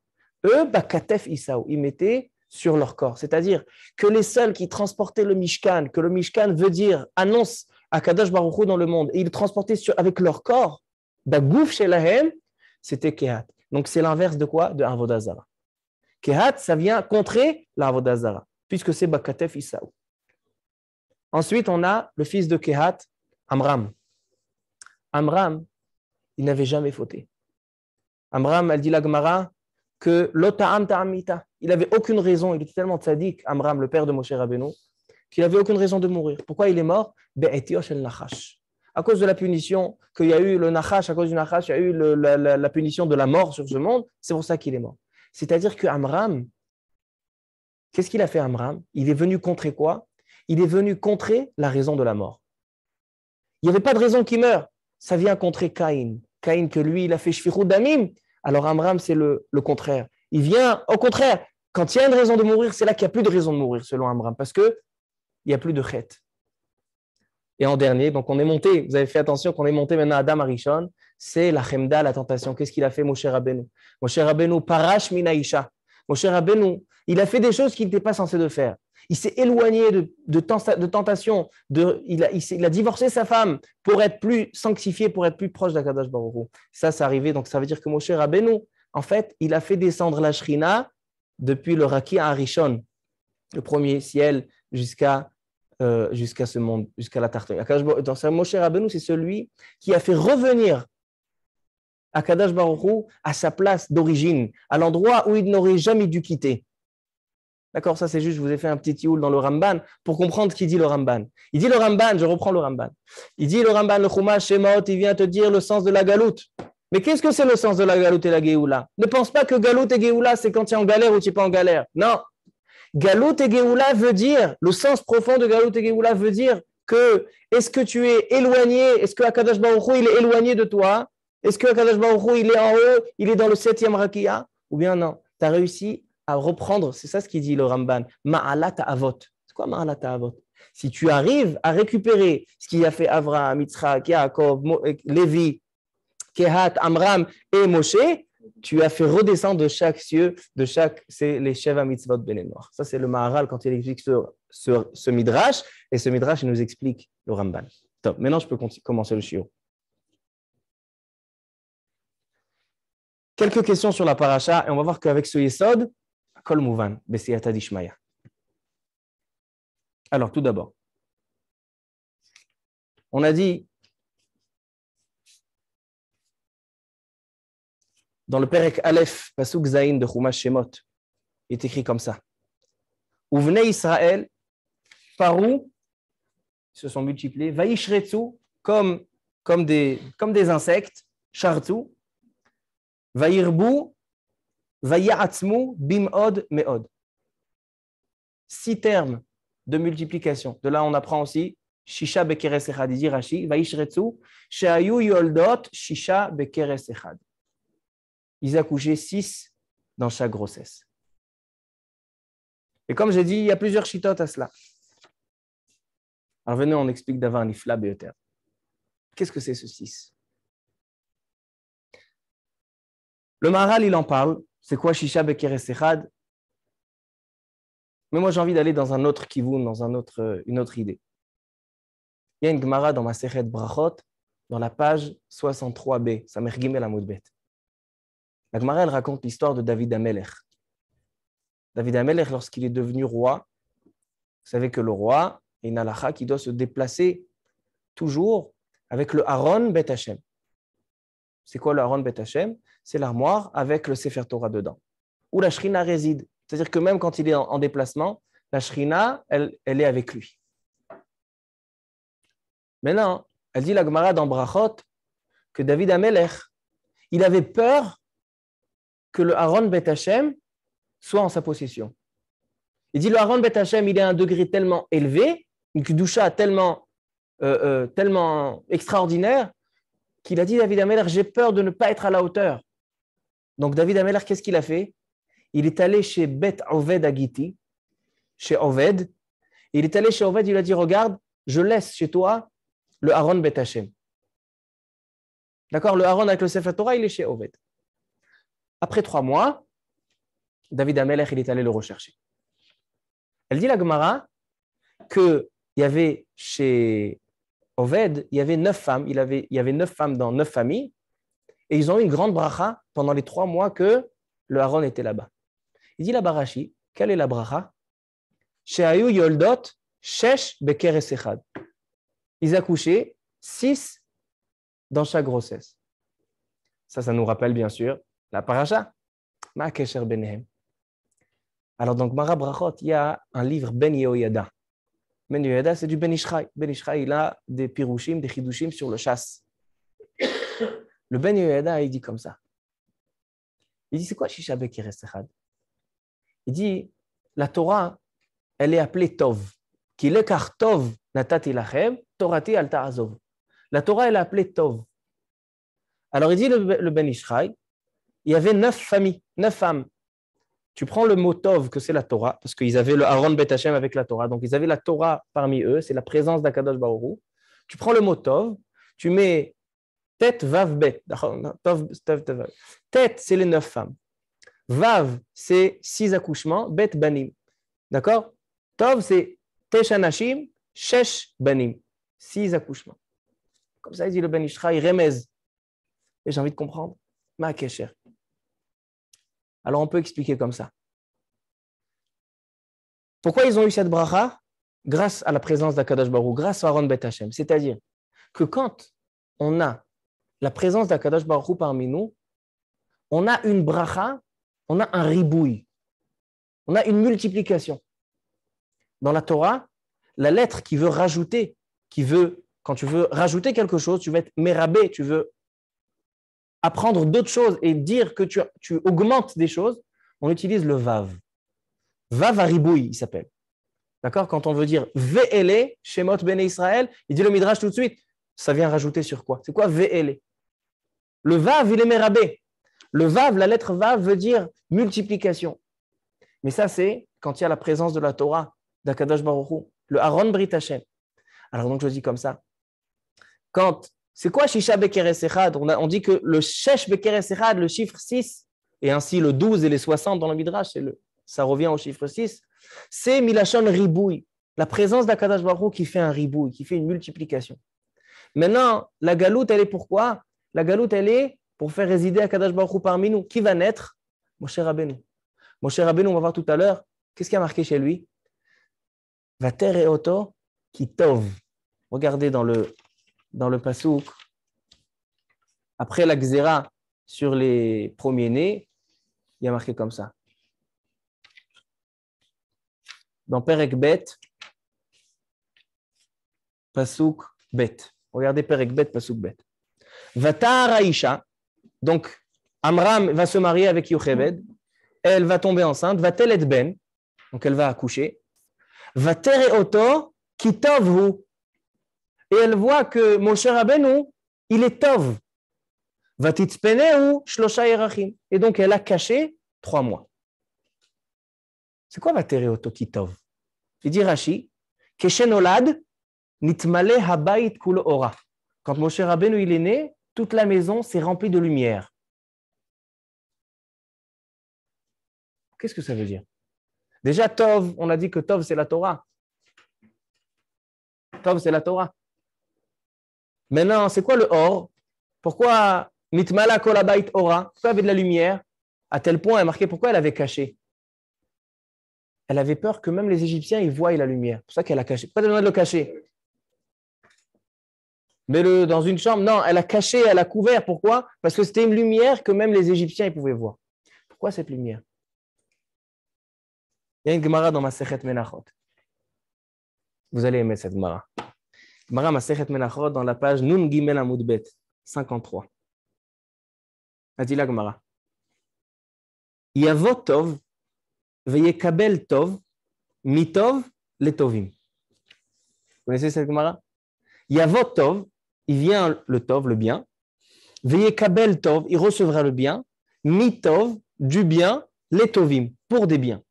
Eux, Bakatef Isaou, ils mettaient sur leur corps. C'est-à-dire que les seuls qui transportaient le Mishkan, que le Mishkan veut dire, annonce à Kadosh Baruch Hu dans le monde, et ils le transportaient avec leur corps, Bagouf Shelahem, c'était Kehat. Donc c'est l'inverse de quoi? De Avodah Zara. Kehat, ça vient contrer l'Avodah Zara, puisque c'est Bakatef Isaou. Ensuite, on a le fils de Kehat, Amram. Amram, il n'avait jamais fauté. Amram, elle dit la Gemara, que l'ota'am ta'amita, il n'avait aucune raison, il était tellement tzaddik, Amram, le père de Moshe Rabbeinu, qu'il n'avait aucune raison de mourir. Pourquoi il est mort? Be'etiosh el Nachash. À cause de la punition qu'il y a eu, le Nachash, à cause du Nachash, il y a eu la punition de la mort sur ce monde, c'est pour ça qu'il est mort. C'est-à-dire que Amram, qu'est-ce qu'il a fait Amram? Il est venu contrer quoi? Il est venu contrer la raison de la mort. Il n'y avait pas de raison qu'il meure. Ça vient contrer Caïn. Caïn, que lui, il a fait Shfichut Damim. Alors Amram, c'est le contraire. Il vient, au contraire, quand il y a une raison de mourir, c'est là qu'il n'y a plus de raison de mourir, selon Amram, parce qu'il n'y a plus de chet. Et en dernier, donc on est monté, vous avez fait attention qu'on est monté maintenant à Adam Arishon, c'est la chemda, la tentation. Qu'est-ce qu'il a fait, Moshe Rabbeinu? Moshe Rabbeinu, parash minaïcha. Moshe Rabbeinu, il a fait des choses qu'il n'était pas censé de faire. Il s'est éloigné de tentation, il a divorcé sa femme pour être plus sanctifié, pour être plus proche d'Akadosh Baruch Hu. Ça, c'est arrivé, donc ça veut dire que Moshe Rabbeinu, en fait, il a fait descendre la Shrina depuis le Raki à Arishon, le premier ciel, jusqu'à ce monde, jusqu'à la Tartarie. Donc Moshe Rabbeinu, c'est celui qui a fait revenir Akadosh Baruch Hu à sa place d'origine, à l'endroit où il n'aurait jamais dû quitter. D'accord, ça c'est juste, je vous ai fait un petit tioul dans le Ramban pour comprendre ce qu'il dit le Ramban. Il dit le Ramban, je reprends le Ramban. Il dit le Ramban, le Chumash Shemot, il vient te dire le sens de la galoute. Mais qu'est-ce que c'est le sens de la galoute et la Géoula? Ne pense pas que galoute et Géoula, c'est quand tu es en galère ou tu n'es pas en galère. Non. Galoute et Géoula veut dire, le sens profond de galoute et Géoula veut dire que est-ce que tu es éloigné, est-ce que Akadosh Baruch Hu, il est éloigné de toi? Est-ce que Akadosh Baruch Hu, il est en haut, il est dans le 7e Rakia? Ou bien non, tu as réussi à reprendre, c'est ça ce qu'il dit le Ramban, Ma'alat Avot. C'est quoi Ma'alat Avot? Si tu arrives à récupérer ce qu'il a fait Avraham, Yitzhak, Yaakov, Lévi, Kehat, Amram et Moshe, tu as fait redescendre de chaque cieux, c'est les Sheva Mitzvot Bnei Noach. Ça, c'est le Maharal quand il explique ce Midrash, et ce Midrash, il nous explique le Ramban. Top. Maintenant, je peux commencer le shiur. Quelques questions sur la paracha, et on va voir qu'avec ce Yesod, Kol Mouvan, Besiyata Dishmaya. Alors, tout d'abord, on a dit dans le Perek Aleph, Pasuk Zayin de Chumash Shemot, il est écrit comme ça. Uvnei Israël, parou, ils se sont multipliés, Vaishretsu, comme des insectes, Shartu, Vairbu, Vaya'atzmu, Bim'od, Me'od. 6 termes de multiplication. De là, on apprend aussi Shisha Bekeres Echad, dit Rashi, Vaishretsu, Sheayu Yoldot, Shisha Bekeres Echad. Ils accouchaient 6 dans chaque grossesse. Et comme j'ai dit, il y a plusieurs chitotes à cela. Alors venez, on explique d'avant Nifla Beoter. Qu'est-ce que c'est ce 6? Le Maharal, il en parle. C'est quoi Shisha Bekeres Echad? Mais moi, j'ai envie d'aller dans un autre kivoun, dans une autre idée. Il y a une Gemara dans ma Masechet Brachot, dans la page 63b, Samer Gimel Amud Bet. La Gemara, elle raconte l'histoire de David Amelech. David Amelech, lorsqu'il est devenu roi, vous savez que le roi a une halakha qui doit se déplacer toujours avec le Aaron Bet Hashem. C'est quoi le Aaron Bet Hashem? C'est l'armoire avec le Sefer Torah dedans, où la Shrina réside. C'est-à-dire que même quand il est en déplacement, la Shrina, elle est avec lui. Maintenant, elle dit la Gemara dans Brachot que David Amelech, il avait peur que le Aaron Bet Hashem soit en sa possession. Il dit le Aaron Bet Hashem, il est à un degré tellement élevé, une kedusha tellement extraordinaire, qu'il a dit David Amelech, j'ai peur de ne pas être à la hauteur. Donc David Amelech, qu'est-ce qu'il a fait? Il est allé chez Bet Oved Agiti, chez Oved, et il est allé chez Oved, il a dit regarde, je laisse chez toi le Aaron Bet Hashem. D'accord, le Aaron avec le Sefer Torah, il est chez Oved. Après 3 mois, David Amelech, il est allé le rechercher. Elle dit la Gemara qu'il y avait chez Oved, il y avait 9 femmes, il y avait 9 femmes dans 9 familles, et ils ont eu une grande bracha pendant les 3 mois que le Aaron était là-bas. Il dit la Barashi, quelle est la bracha? Shehayu yoldot shesh bekeres echad. Ils accouchaient 6 dans chaque grossesse. Ça nous rappelle bien sûr la paracha. Ma kesher benehem. Alors, donc, Mara Brachot, il y a un livre Ben Yehoyada. Ben Yehoyada, c'est du Ben Ishraï. Ben Ishraï, il a des pirouchim, des chidushim sur le chasse. Le Ben Yehoyada, il dit comme ça. Il dit, c'est quoi Shisha Bekeres Echad? Il dit, la Torah, elle est appelée Tov. Ki lekar Tov natati lachem, Torati al ta'azov. La Torah, elle est appelée Tov. Alors, il dit le Ben Ishraï, il y avait 9 familles, 9 femmes. Tu prends le mot Tov, que c'est la Torah, parce qu'ils avaient le Aaron Bet Hashem avec la Torah, donc ils avaient la Torah parmi eux, c'est la présence d'Akadosh Baruch Hu. Tu prends le mot Tov, tu mets Tet, Vav, Bet. Tet, c'est les 9 femmes. Vav, c'est 6 accouchements, Bet, Banim. D'accord? Tov, c'est Tesh Anashim, Shesh, Banim. 6 accouchements. Comme ça, il dit le Ben Ishraï, Remez. Et j'ai envie de comprendre. Ma Kesher. Alors, on peut expliquer comme ça. Pourquoi ils ont eu cette bracha? Grâce à la présence d'Akadosh Baruch Hu, grâce à Aaron Bet Hashem. C'est-à-dire que quand on a la présence d'Akadosh Baruch Hu parmi nous, on a une bracha, on a un ribouille, on a une multiplication. Dans la Torah, la lettre qui veut rajouter, quand tu veux rajouter quelque chose, tu veux être mérabé, tu veux apprendre d'autres choses et dire que tu augmentes des choses, on utilise le vav. Vav haribouille, il s'appelle. D'accord? Quand on veut dire ve'ele, shemot bene Israël, il dit le midrash tout de suite, ça vient rajouter sur quoi? C'est quoi ve'ele? Le vav, il est mérabé. Le vav, la lettre vav veut dire multiplication. Mais ça, c'est quand il y a la présence de la Torah, d'Akadosh Baruch Hu, le Aaron Brit Hashem. Alors donc je dis comme ça. C'est quoi Shisha Bekeres Echad? On dit que le Shesh Bekeres Echad, le chiffre 6, et ainsi le 12 et les 60 dans le Midrash, ça revient au chiffre 6, c'est Milachon Ribouille, la présence d'Akadosh Baruch Hu qui fait un ribouille, qui fait une multiplication. Maintenant, la galoute, elle est pourquoi? La galoute, elle est pour faire résider Akadosh Baruch Hu parmi nous. Qui va naître? Moshe Rabbeinu. Moshe Rabbeinu, on va voir tout à l'heure, qu'est-ce qui a marqué chez lui? Vater et Oto qui tov. Regardez dans le pasouk, après la Xéra sur les premiers-nés, il y a marqué comme ça. Dans Perek Bet, pasouk Bet. Regardez Perek Bet, pasouk Bet. Vatar Aïcha, donc Amram va se marier avec Yocheved, elle va tomber enceinte, va telet ben, donc elle va accoucher. Vater et Oto qui tovhu. Et elle voit que Moshe Rabbeinu, il est tov. Vatitzpeneu shlosha yerachim. Et donc, elle a caché 3 mois. C'est quoi Vatere Oto ki tov? Il dit Rashi, Keshenolad nitmale habayit kulo ora. Quand Moshe Rabbeinu il est né, toute la maison s'est remplie de lumière. Qu'est-ce que ça veut dire? Déjà, Tov, on a dit que Tov, c'est la Torah. Tov, c'est la Torah. Maintenant, c'est quoi le or? Pourquoi Mitmala kolabait ora? Pourquoi il y avait de la lumière? À tel point, elle est marqué pourquoi elle avait caché. Elle avait peur que même les Égyptiens ils voient la lumière. C'est pour ça qu'elle a caché. Pourquoi elle a besoin de le cacher? Mets-le dans une chambre. Non, elle a caché, elle a couvert. Pourquoi? Parce que c'était une lumière que même les Égyptiens ils pouvaient voir. Pourquoi cette lumière? Il y a une Gemara dans Masechet Menachot. Vous allez aimer cette Gemara. Gemara Masechet Menachot dans la page Nun Gimel Amud Bet 53. A dit la Gemara. Yavot Tov veyekabel Tov mitov letovim. Vous connaissez cette Gemara? Yavot Tov, il vient le Tov, le bien. Veyekabel Tov, il recevra le bien. Mitov, du bien, letovim, pour des biens.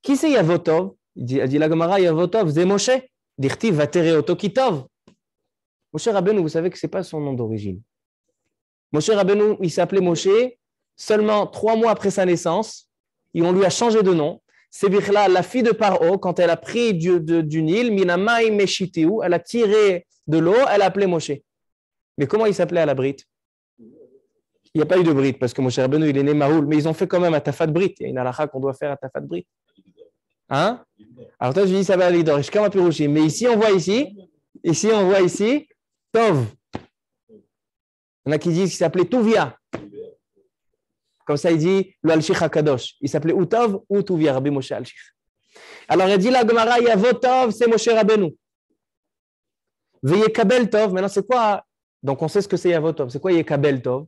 Qui c'est Yavot Tov? Il dit la Gemara, Yavot Tov, c'est Moshe. Dirti vatere oto kitov. Moshe Rabbeinu, vous savez que ce n'est pas son nom d'origine. Moshe Rabbeinu, il s'appelait Moshe seulement 3 mois après sa naissance. Et on lui a changé de nom. C'est Bichla, la fille de Paro, quand elle a pris du Nil, Minamai Meshiteu, elle a tiré de l'eau, elle a appelé Moshe. Mais comment il s'appelait à la Brite? Il n'y a pas eu de Brite, parce que Moshe Rabbeinu, il est né Mahoul. Mais ils ont fait quand même à Tafat Brite. Il y a une halakha qu'on doit faire à Tafat Brite. Hein? Alors toi, je dis ça va aller dans Ishkama Pirouchi. Mais ici, on voit ici, Tov. Il y en a qui disent qu'il s'appelait Tuvia. Comme ça, il dit le Al-Shikh HaKadosh. Il s'appelait ou Tov ou Tuvia, Rabbi Moshe Al-Shikh. Alors, il dit la Gemara, Yavot Tov, c'est Moshe Rabbeinu. Veyekabel Tov, maintenant c'est quoi? Donc, on sait ce que c'est Yavot Tov. C'est quoi Yekabel Tov?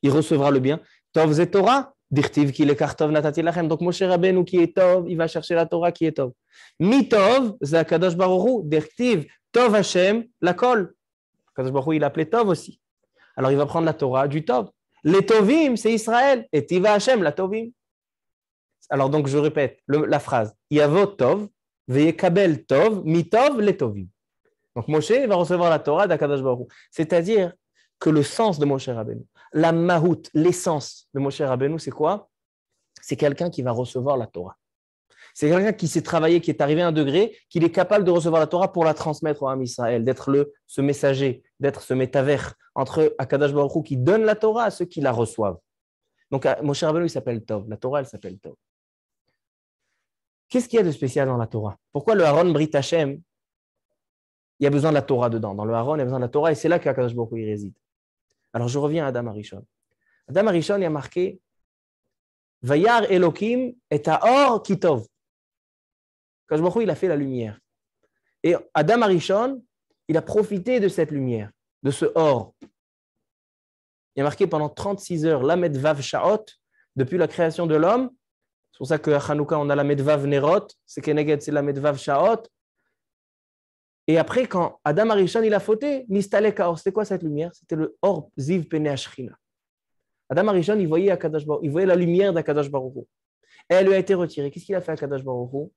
Il recevra le bien. Tov, c'est Torah. Dirtiv ki lekar Tov natati lachem. Donc, Moshe Rabbeinu qui est Tov, il va chercher la Torah qui est Tov. Mi Tov, c'est HaKadosh Baruch Hu. Dirtiv Tov Hashem, la kol. HaKadosh Baruch Hu, il appelait Tov aussi. Alors, il va prendre la Torah du Tov. Les Tovim, c'est Israël. Et Tiva Hashem, la Tovim. Alors, donc, je répète la phrase. Yavot Tov, veyekabel Tov, mi Tov, les Tovim. Donc, Moshe va recevoir la Torah d'Akadosh Baruch Hu. C'est-à-dire que le sens de Moshe Rabbeinu, la mahout, l'essence de Moshe Rabbeinu, c'est quoi? C'est quelqu'un qui va recevoir la Torah. C'est quelqu'un qui s'est travaillé, qui est arrivé à un degré, qu'il est capable de recevoir la Torah pour la transmettre au Ham Israël, d'être ce messager, d'être ce métavers entre Akadosh Baruch Hu qui donne la Torah à ceux qui la reçoivent. Donc, Moshe Rabbeinu, il s'appelle Tov. La Torah, elle s'appelle Tov. Qu'est-ce qu'il y a de spécial dans la Torah? Pourquoi le Haron Brit Hashem, il y a besoin de la Torah dedans? Dans le Haron, il y a besoin de la Torah et c'est là qu'Akadosh Baruch Hu y réside. Alors, je reviens à Adam Arishon. Adam Arishon, il y a marqué Vayar Elokim et Haor Kitov. Akadosh Baruch Hu, il a fait la lumière. Et Adam Arishon, il a profité de cette lumière, de ce or. Il y a marqué pendant 36 heures, Lamed Vav Sha'ot, depuis la création de l'homme. C'est pour ça qu'à Hanouka, on a Lamed Vav Nerot, c'est Keneged, c'est Lamed Vav Sha'ot. Et après, quand Adam Arishon, il a fauté, Nistale Kaor, c'était quoi cette lumière? C'était le Or Ziv Pene Ashchina. Adam Arishon, il voyait la lumière d'Akadosh Baruch Hu. Et elle lui a été retirée. Qu'est-ce qu'il a fait à Akadosh Baruch Hu?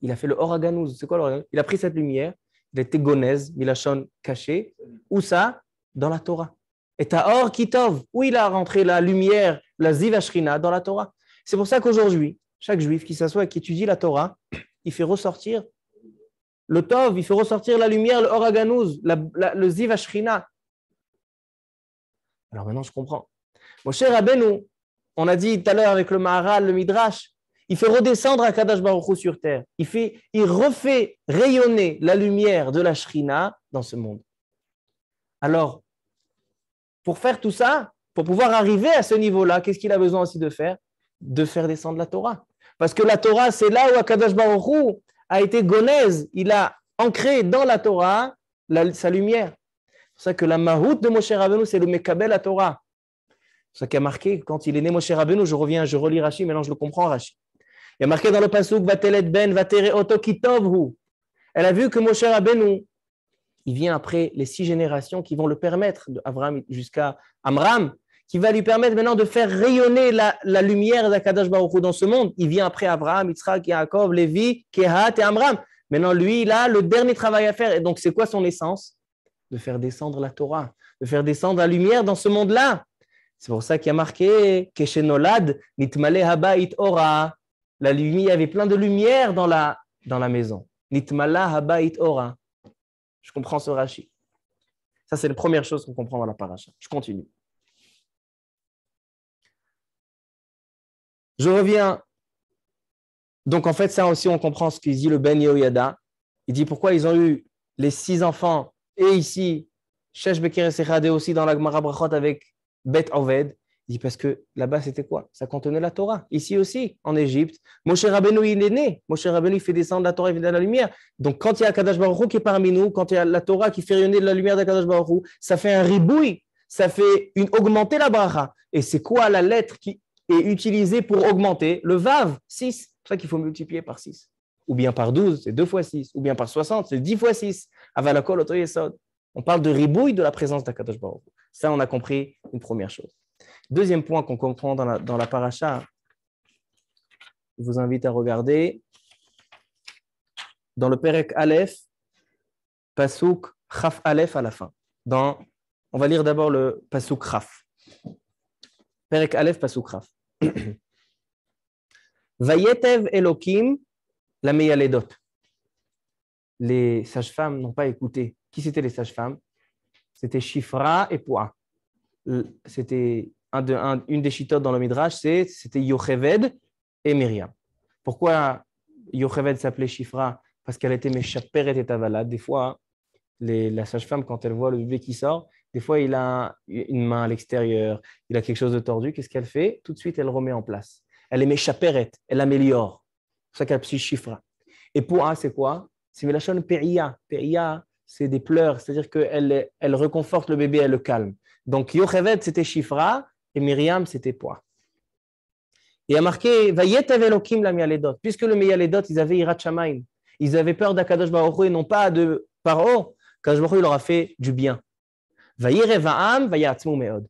Il a fait le Or Aganouz. C'est quoi l'Or? Il a pris cette lumière, il a été gonèse, Milachon caché. Où ça? Dans la Torah. Et Tahor Kitov, où il a rentré la lumière, la Ziv Ashchina, dans la Torah. C'est pour ça qu'aujourd'hui, chaque juif qui s'assoit et qui étudie la Torah, il fait ressortir le Tov, il fait ressortir la lumière, le Or Aganouz, le Ziv Ashchina. Alors maintenant, je comprends. Moshe Rabbeinu, on a dit tout à l'heure avec le Maharal, le Midrash, il fait redescendre Akadosh Baruch Hu sur terre. Il refait rayonner la lumière de la Shrina dans ce monde. Alors, pour faire tout ça, pour pouvoir arriver à ce niveau-là, qu'est-ce qu'il a besoin aussi de faire? De faire descendre la Torah. Parce que la Torah, c'est là où Akadosh Baruch Hu a été gonèse. Il a ancré dans la Torah sa lumière. C'est pour ça que la mahout de Moshe Rabbeinu, c'est le Mekabel à Torah. C'est ça qui a marqué, quand il est né Moshe Rabbeinu, je relis Rashi, maintenant je le comprends Rashi. Il y a marqué dans le pasuk Vatelet ben vatere oto kitovhu. Elle a vu que Moshe Rabbeinu, il vient après les 6 générations qui vont le permettre, d'Abraham jusqu'à Amram, qui va lui permettre maintenant de faire rayonner la lumière d'Akadosh Baruch Hu dans ce monde. Il vient après Abraham, Yitzhak, Yaakov, Lévi, Kehat et Amram. Maintenant, lui, il a le dernier travail à faire. Et donc, c'est quoi son essence? De faire descendre la Torah, de faire descendre la lumière dans ce monde-là. C'est pour ça qu'il y a marqué Keshenolad nitmale habayit ora. La lumière, il y avait plein de lumière dans la maison. Nitmala habayit ora. Je comprends ce Rashi. Ça, c'est la première chose qu'on comprend dans la paracha. Je continue. Je reviens. Donc, en fait, ça aussi, on comprend ce qu'il dit le Ben Yehoyada. Il dit pourquoi ils ont eu les 6 enfants et ici, Shesh Beker Sechad et aussi dans la Gemara Brachot avec Bet Oved. Il dit parce que là-bas, c'était quoi? Ça contenait la Torah. Ici aussi, en Égypte, Moshe Rabbeinu, il est né. Moshe Rabbeinu, il fait descendre la Torah et de la lumière. Donc, quand il y a Akadosh Baruch Hu qui est parmi nous, quand il y a la Torah qui fait rayonner de la lumière d'Akadosh Baruch Hu, ça fait un ribouille, ça fait augmenter la bracha. Et c'est quoi la lettre qui est utilisée pour augmenter? Le Vav, 6. C'est pour ça qu'il faut multiplier par 6. Ou bien par 12, c'est 2 fois 6. Ou bien par 60, c'est 10 fois 6. Avalakol, Oto Yesod. On parle de ribouille de la présence d'Akadosh Baruch Hu. Ça, on a compris une première chose. Deuxième point qu'on comprend dans la paracha, je vous invite à regarder dans le Perek Aleph, Pasuk Chaf Aleph à la fin. On va lire d'abord le Pasuk Chaf. Perek Aleph, Pasuk Chaf. Vayetev Elokim la Meyaledot. Les sages-femmes n'ont pas écouté. Qui c'était les sages-femmes? C'était Shifra et Poua. C'était une des chitotes dans le Midrash, c'était Yocheved et Myriam. Pourquoi Yocheved s'appelait Shifra? Parce qu'elle était Meshaperet et Avalad. Des fois, la sage-femme, quand elle voit le bébé qui sort, des fois, il a une main à l'extérieur, il a quelque chose de tordu. Qu'est-ce qu'elle fait? Tout de suite, elle remet en place. Elle est Meshaperet, elle améliore. C'est pour ça qu'elle s'appelle Shifra. Et Poua, c'est quoi? C'est Melachon Peria. Peria, c'est des pleurs, c'est-à-dire qu'elle reconforte le bébé, elle le calme. Donc, Yocheved, c'était Shifra, et Myriam, c'était Poua. Il y a marqué, Vayetev Elokim la Mialedot. Puisque le Mialedot, ils avaient Irat Shamayim. Ils avaient peur d'Akadosh Baruch Hu et non pas de Paro. Akadosh Baruch Hu leur a fait du bien. Vayerev Ha'am, Vayatzmu Meod.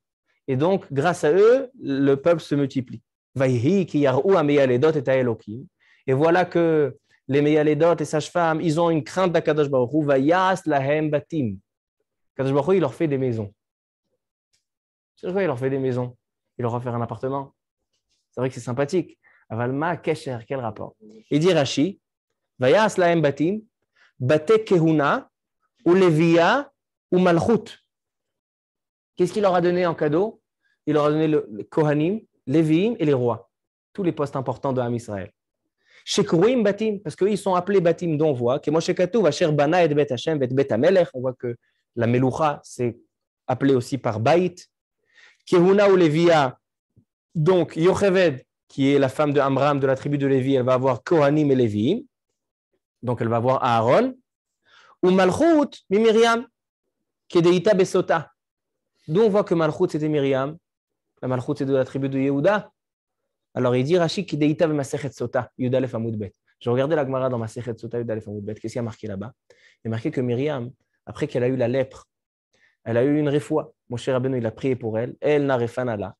Et donc, grâce à eux, le peuple se multiplie. Vayehi ki yar'u ha-Mialedot et ha-Elokim. Et voilà que les Mialedot et sages-femmes, ils ont une crainte d'Akadosh Baruch Hu. Vayas lahem batim. Akadosh Baruch Hu, il leur fait des maisons. C'est pourquoi il leur fait des maisons. Il leur a fait un appartement. C'est vrai que c'est sympathique. Avalma, Kesher, quel rapport? Il dit Rashi, Vayas lahem batim, bate kehuna, ou levia, ou malchut. Qu'est-ce qu'il leur a donné en cadeau? Il leur a donné le Kohanim, Lévi'im et les rois. Tous les postes importants de Ham Israël. Shekrouim batim, parce qu'ils sont appelés batim, dont on voit que Moshe Katou va cher bana et bet Hashem, bet Amelech. On voit que la Meloucha, c'est appelé aussi par Baït. Kehuna ou Levia, donc Yocheved, qui est la femme de Amram de la tribu de Lévi, elle va avoir Kohanim et Lévi'im. Donc elle va avoir Aaron. Ou Malchut, Myriam, qui est Deïta Besota. D'où on voit que Malchut c'était Myriam. La Malchut c'est de la tribu de Yehuda. Alors il dit Rashi qui Deïta Masechet Sota, Yudalef Amud Bet. Je regardais la Gemara dans Masechet Sota, Yudalef Amud Bet. Qu'est-ce qu'il y a marqué là-bas? Il y a marqué que Myriam, après qu'elle a eu la lèpre, elle a eu une refoua. Moshe Rabbeinu, il a prié pour elle. Elle n'a refanala.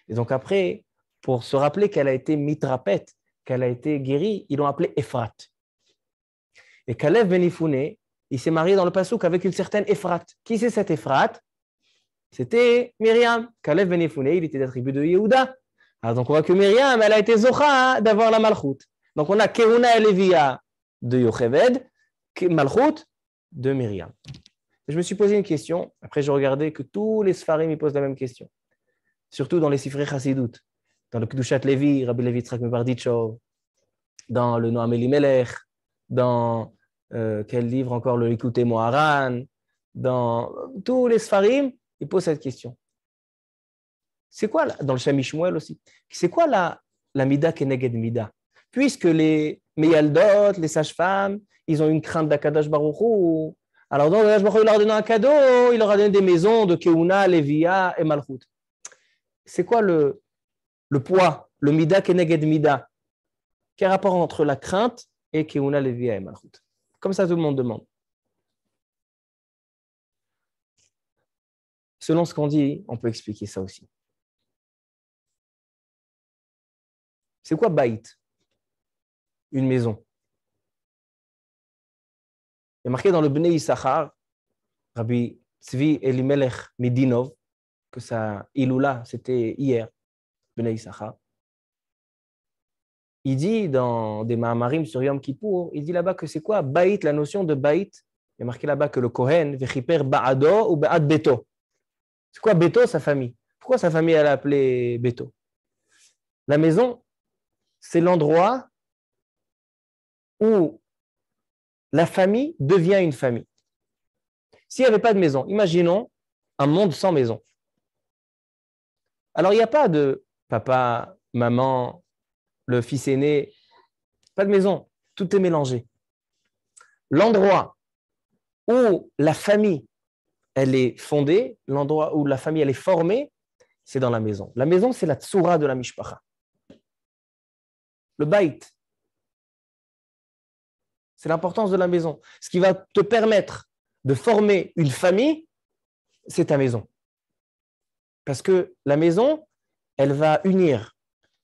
Et donc après, pour se rappeler qu'elle a été mitrapet, qu'elle a été guérie, ils l'ont appelée Ephrat. Et Kalev Ben Yifune, il s'est marié dans le Passouk avec une certaine Ephrat. Qui c'est cette Ephrat? C'était Myriam. Kalev Ben Yifune, il était de la tribu de Yehuda. Alors donc on voit que Myriam, elle a été Zocha d'avoir la Malchut. Donc on a Kehuna et Levia de Yocheved, Malchut de Myriam. Je me suis posé une question. Après, je regardais que tous les Sfarim ils posent la même question. Surtout dans les Sifrei Chassidut, dans le Kedushat Levi, Rabbi Levi Yitzchak Mebardichov, dans le Noam Elimelech, dans quel livre encore, le Likutei Moharan, dans tous les Sfarim, ils posent cette question. C'est quoi, dans le Shami Shmuel aussi, c'est quoi la Mida Keneged Mida? Puisque les Meyaldot, les sages-femmes, ils ont une crainte d'Akadosh Baruch Hu, alors donc Akadosh Baruch Hu leur a donné un cadeau, il leur a donné des maisons de Kehuna, Levia et Malchut. C'est quoi le poids, le Mida Keneged Mida? Quel rapport entre la crainte et Kehuna, Levia et Malchut? Comme ça, tout le monde demande. Selon ce qu'on dit, on peut expliquer ça aussi. C'est quoi Baït? Une maison. Il est marqué dans le Bnei Issachar, Rabbi Tzvi Elimelech Medinov, que ça, Iloula, c'était hier, Bnei Issachar. Il dit dans des Mahamarim sur Yom Kippour, il dit là-bas que c'est quoi Baït, la notion de Baït. Il y a marqué là-bas que le Kohen, Vechiper Ba'ado ou Ba'ad Beto. C'est quoi Beto, sa famille? Pourquoi sa famille, elle a appelé Beto? La maison, c'est l'endroit où la famille devient une famille. S'il n'y avait pas de maison, imaginons un monde sans maison. Alors, il n'y a pas de papa, maman, le fils aîné, pas de maison, tout est mélangé. L'endroit où la famille, elle est fondée, l'endroit où la famille, elle est formée, c'est dans la maison. La maison, c'est la tsura de la mishpacha. Le baït, c'est l'importance de la maison. Ce qui va te permettre de former une famille, c'est ta maison. Parce que la maison, elle va unir,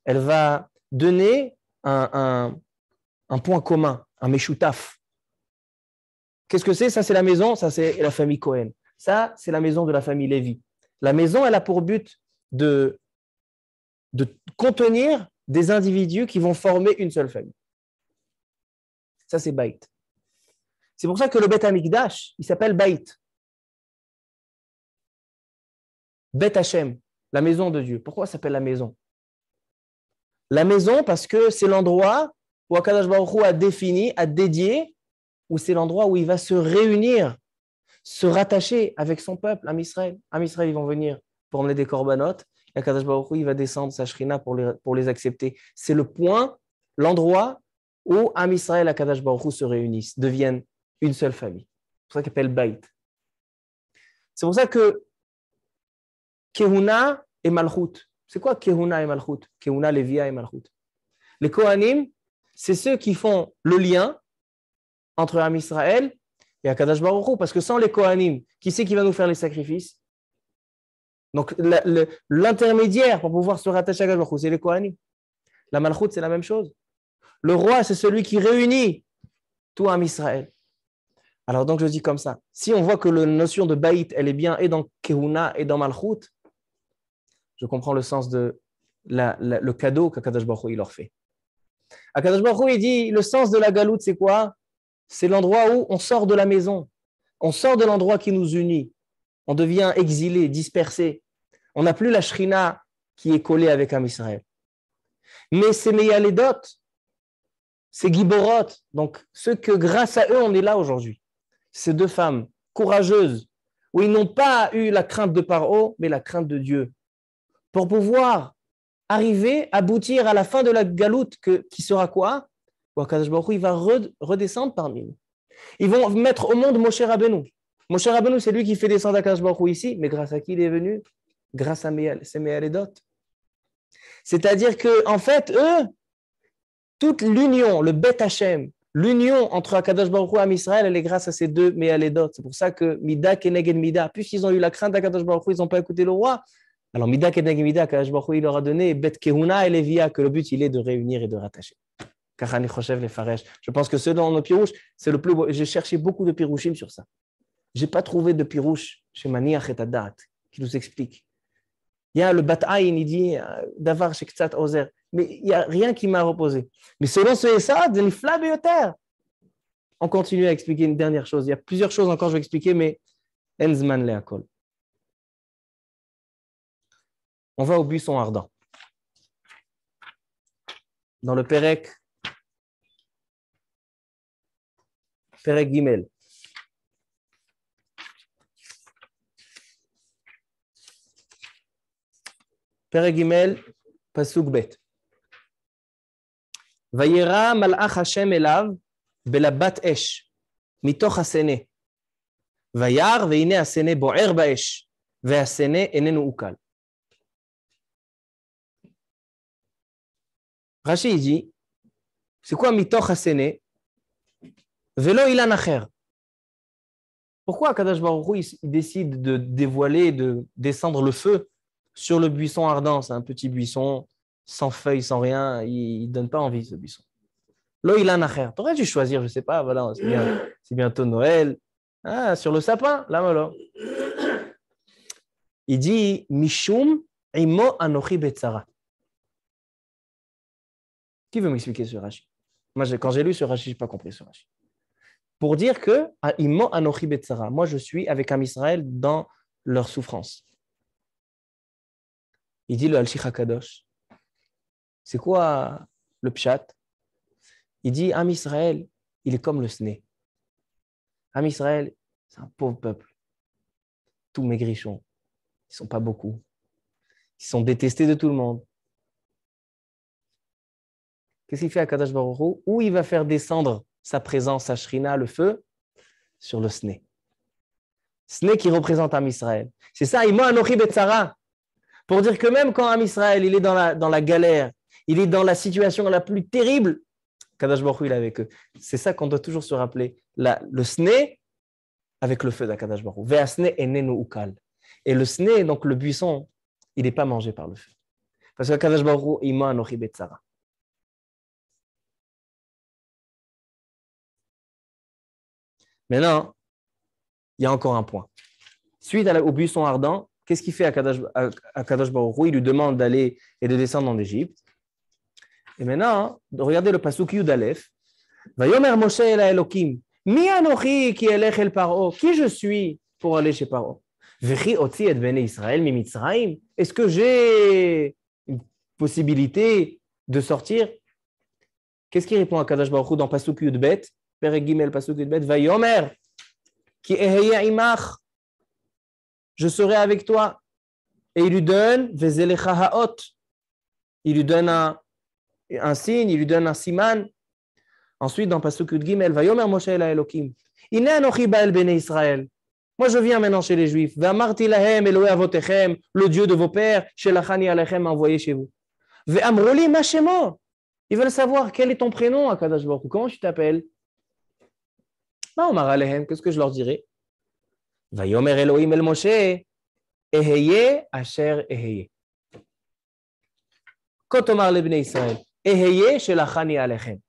elle va donner un point commun, un meshoutaf. Qu'est-ce que c'est? Ça, c'est la maison, ça, c'est la famille Cohen. Ça, c'est la maison de la famille Lévi. La maison, elle a pour but de contenir des individus qui vont former une seule famille. Ça, c'est Baït. C'est pour ça que le Beth Amikdash, il s'appelle Baït. Beth Hashem, la maison de Dieu. Pourquoi ça s'appelle la maison? La maison, parce que c'est l'endroit où Akadosh Baruch Hu a défini, a dédié, où c'est l'endroit où il va se réunir, se rattacher avec son peuple, Am Israël. Am Israël, ils vont venir pour emmener des corbanotes, et Akadosh Baruch Hu, il va descendre sa shrina pour les accepter. C'est le point, l'endroit où Am Israël et Akadosh Baruch Hu se réunissent, deviennent une seule famille. C'est pour ça qu'il appelle Baït. C'est pour ça que Kehuna et Malchut. C'est quoi Kehuna et Malchut? Kehuna, Lévia et Malchut. Les Kohanim, c'est ceux qui font le lien entre Am Israël et Akadosh Baruch Hu, parce que sans les Kohanim, qui c'est qui va nous faire les sacrifices? Donc l'intermédiaire pour pouvoir se rattacher à Akadosh Baruch Hu, c'est les Kohanim. La Malchut, c'est la même chose. Le roi, c'est celui qui réunit tout Am Israël. Alors donc je dis comme ça, si on voit que la notion de Baït, elle est bien et dans Kehuna et dans Malchut, je comprends le sens de le cadeau qu'Akadosh Baruch Hu il leur fait. Akadosh Baruch Hu, il dit, le sens de la galoute, c'est quoi? C'est l'endroit où on sort de la maison. On sort de l'endroit qui nous unit. On devient exilé, dispersé. On n'a plus la shrina qui est collée avec Am Israël. Mais c'est Meyaledot, c'est Giborot, donc ceux que grâce à eux, on est là aujourd'hui. Ces deux femmes courageuses, où ils n'ont pas eu la crainte de Paro, mais la crainte de Dieu. Pour pouvoir arriver, aboutir à la fin de la galoute, qui sera quoi? Où Akadosh Baruch Hu, il va redescendre parmi nous. Ils vont mettre au monde Moshe Rabbeinu. Moshe Rabbeinu, c'est lui qui fait descendre Akadosh Baruch Hu ici, mais grâce à qui il est venu? Grâce à ses Meyaledot. C'est-à-dire que, en fait, eux, toute l'union, le Bet Hashem, l'union entre Akadosh Baruch Hu et Am Israël, elle est grâce à ces deux Meyaledot. C'est pour ça que Mida Keneged Mida, puisqu'ils ont eu la crainte d'Akadosh Baruch Hu, ils n'ont pas écouté le roi. Alors, Mida Keneged Mida, Akadosh Baruch Hu, il leur a donné Bet Kehuna et Lévia, que le but, il est de réunir et de rattacher. Kachani Choshev les Faresh. Je pense que ceux dans nos pirouches, c'est le plus beau. J'ai cherché beaucoup de pirouchim sur ça. Je n'ai pas trouvé de pirouche chez Maniach et Tadat qui nous explique. Il y a le Bat Ayin, il dit Davar Shektsat Ozer. Mais il n'y a rien qui m'a reposé. Mais selon ce Essad, c'est une flamme et terre. On continue à expliquer une dernière chose. Il y a plusieurs choses encore que je vais expliquer, mais Enzman Leakol. On va au buisson ardent. Dans le Perek Gimel. Perek Gimel, Pasuk Bet. Vayera malach Hashem elav belabat esh mitoch hasene. Vayar veine hasene boer baesh והסנה איננו עוקל. Rashi dit, c'est quoi mitoch hasene? Velo ilan acher. Pourquoi Akadosh Baruch Hu il décide de dévoiler, de descendre le feu sur le buisson ardent? C'est un petit buisson sans feuilles, sans rien. Il ne donne pas envie, ce buisson. Lo ilan acher. Tu aurais dû choisir, je ne sais pas, voilà, c'est bientôt Noël. Ah, sur le sapin, là, voilà. Il dit Mishum imo anochi betzara. Qui veut m'expliquer ce Rashi? Moi, quand j'ai lu ce Rashi, je n'ai pas compris ce Rashi. Pour dire que imo anochi betzara, moi je suis avec Am Israël dans leur souffrance. Il dit le Al-Shich HaKadosh. C'est quoi le pshat? Il dit Am Israël, il est comme le sné. Am Israël, c'est un pauvre peuple. Tous maigrichons. Ils ne sont pas beaucoup. Ils sont détestés de tout le monde. Qu'est-ce qu'il fait à Kadosh Baruch Hu? Où il va faire descendre sa présence, sa shrina, le feu? Sur le sné. Sné qui représente Am Israël. C'est ça, Imo Anochi Betzara. Pour dire que même quand Am Israël, il est dans la galère, il est dans la situation la plus terrible, Kadosh Baruch Hu, il est avec eux. C'est ça qu'on doit toujours se rappeler. Le sné avec le feu d'Akadosh Baruch Hu. Ve'asne enenu ukal. Et le sné, donc le buisson, il n'est pas mangé par le feu. Parce que Kadosh Baruch Hu, Imo Anochi Betzara. Maintenant, il y a encore un point. Suite au buisson ardent, qu'est-ce qu'il fait à Kadosh Baruch Hu? Il lui demande d'aller et de descendre en Égypte. Et maintenant, regardez le pasuk Yud Aleph. Vayomer Moshe el Elokim. Mi anochi ki elech el Paro. Qui je suis pour aller chez Paro? Vechi otzi et bnei Israël mi Mitzraim. Est-ce que j'ai une possibilité de sortir? Qu'est-ce qu'il répond à Kadosh Baruch Hu dans pasuk Yud Bet? Perek Gimel pasuk Yud Bet. Vayomer ki eheya imach. Je serai avec toi. Et il lui donne Vezelecha haot. Il lui donne un signe, il lui donne un siman. Ensuite, dans Pasuk Yud Gimel, Vayomer Moshe el Elokim. Ine anochi ba el bnei Israël. Moi, je viens maintenant chez les Juifs. Ve'amarti lahem Elohe avotechem, le Dieu de vos pères, shelachani alechem, m'a envoyé chez vous. Ve'amroli ma shemo. Ils veulent savoir quel est ton prénom, Akadosh Baruch Hu. Comment tu t'appelles? Ma omar alehem, qu'est-ce que je leur dirai? Vayomer Elohim el Moshe, eheye asher eheye. Quand omar le bnei Israël, eheye shelachani alechem.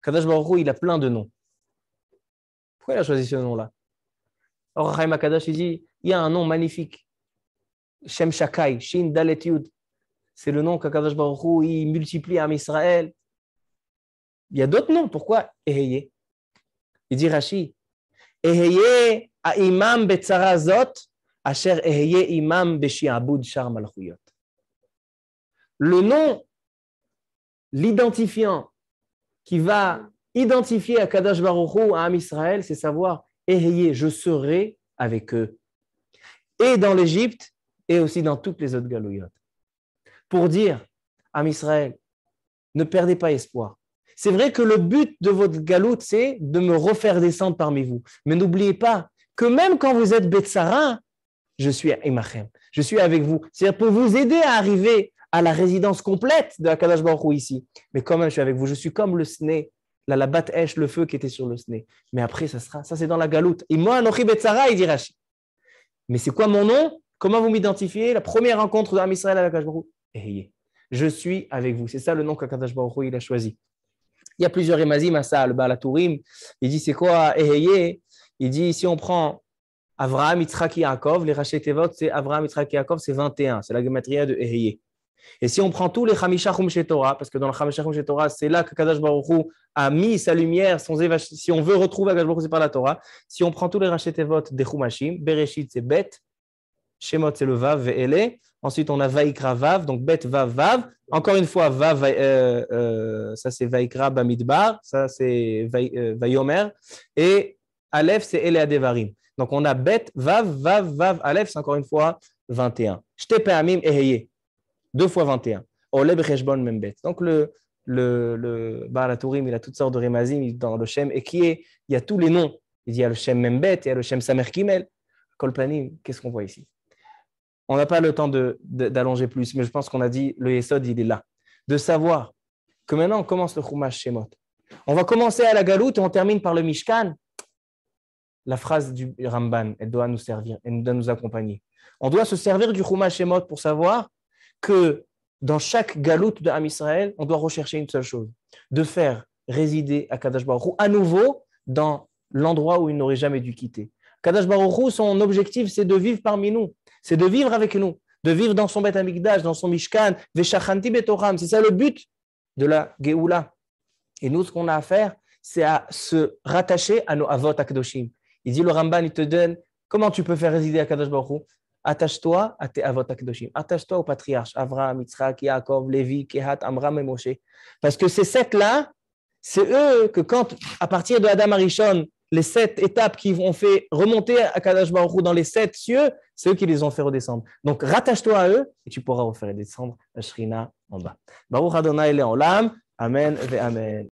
Kadosh Baruch Hu, il a plein de noms. Pourquoi il a choisi ce nom-là? Or, Chaim HaKadosh, il dit, il y a un nom magnifique. Shem Shakai, Shin Dalet Yud. C'est le nom qu'Akadosh Baruch Hu, il multiplie à Israël. Il y a d'autres noms. Pourquoi Eheye? Il dit Rashi, Eheye a imam betzara zot, asher eheye imam beshi'abud shar malchuyot. Le nom, l'identifiant, qui va identifier à Kadosh Baruch Hu, à Am Israël, c'est savoir, Eheye, je serai avec eux. Et dans l'Égypte, et aussi dans toutes les autres galoyotes. Pour dire, Am Israël, ne perdez pas espoir. C'est vrai que le but de votre galoute, c'est de me refaire descendre parmi vous. Mais n'oubliez pas que même quand vous êtes Betsara, je suis à Imachem. Je suis avec vous. C'est-à-dire pour vous aider à arriver à la résidence complète de Akadosh Baruch Hu ici. Mais quand même, je suis avec vous. Je suis comme le sné, la bat esh, le feu qui était sur le sné. Mais après, ça c'est dans la galoute. Et moi, Anochi Betsara, il dit Rashi. Mais c'est quoi mon nom? Comment vous m'identifiez? La première rencontre d'Am Israël avec Akadosh Baruch Hu. Eheye. Je suis avec vous. C'est ça le nom qu'Akadosh Baruch Hu, il a choisi. Il y a plusieurs émazim à ça. Le Baal HaTurim, il dit c'est quoi Eheye? Il dit si on prend Avraham, Yitzhak, Yaakov, les Rashi Tevot, c'est Avraham, Yitzhak, Yaakov, c'est 21. C'est la gematria de Eheye. Et si on prend tous les Chamisha Chumshei Torah, parce que dans le Chamisha Chumshei Torah, c'est là que Kadosh Baruch Hu a mis sa lumière, si on veut retrouver Kadosh Baruch Hu, c'est par la Torah. Si on prend tous les Rashi Tevot des Chumashim, Bereshit, c'est Bet, Shemot, c'est le Vav, Ve'ele. Ensuite, on a Vaikra, Vav, donc Bet, Vav, Vav. Encore une fois, Vav, ça c'est Vaikra, Bamidbar, ça c'est Vayomer. Et Aleph, c'est Ele Adevarim. Donc, on a Bet, Vav, Vav, Vav, Aleph, c'est encore une fois 21. Shte Pe'amim, Eheye. 2 fois 21. Oleb Cheshbon Membet. Donc, le Baal HaTurim, il a toutes sortes de remazim dans le Shem. Et il y a tous les noms. Il y a le Shem Membet, il y a le Shem Samer Kimel. Kolpanim, qu'est-ce qu'on voit ici? On n'a pas le temps d'allonger plus, mais je pense qu'on a dit, le Yesod, il est là. De savoir que maintenant, on commence le Chumash Shemot. On va commencer à la Galoute et on termine par le Mishkan. La phrase du Ramban, elle doit nous servir, elle doit nous accompagner. On doit se servir du Chumash Shemot pour savoir que dans chaque Galoute de Am Israël, on doit rechercher une seule chose, de faire résider Akadosh Baruch Hu à nouveau dans l'endroit où il n'aurait jamais dû quitter. Kadosh Baruch Hu, son objectif, c'est de vivre parmi nous, c'est de vivre avec nous, de vivre dans son Beth Amikdash, dans son Mishkan, Veshachanti Betoram. C'est ça le but de la Géoula. Et nous, ce qu'on a à faire, c'est à se rattacher à nos Avot Akdoshim. Il dit, le Ramban, il te donne comment tu peux faire résider à Kadosh Baruch Hu. Attache-toi à tes Avot Akdoshim. Attache-toi aux patriarches, Avraham, Yitzhak, Yaakov, Lévi, Kehat, Amram et Moshe. Parce que ces sept-là, c'est eux que quand, à partir de Adam Arishon, les 7 étapes qui vont fait remonter à Kadosh Baruch Hu dans les 7 cieux, c'est eux qui les ont fait redescendre. Donc, rattache-toi à eux et tu pourras refaire descendre la Shrina en bas. Baruch Adonai Le'olam. Amen ve Amen.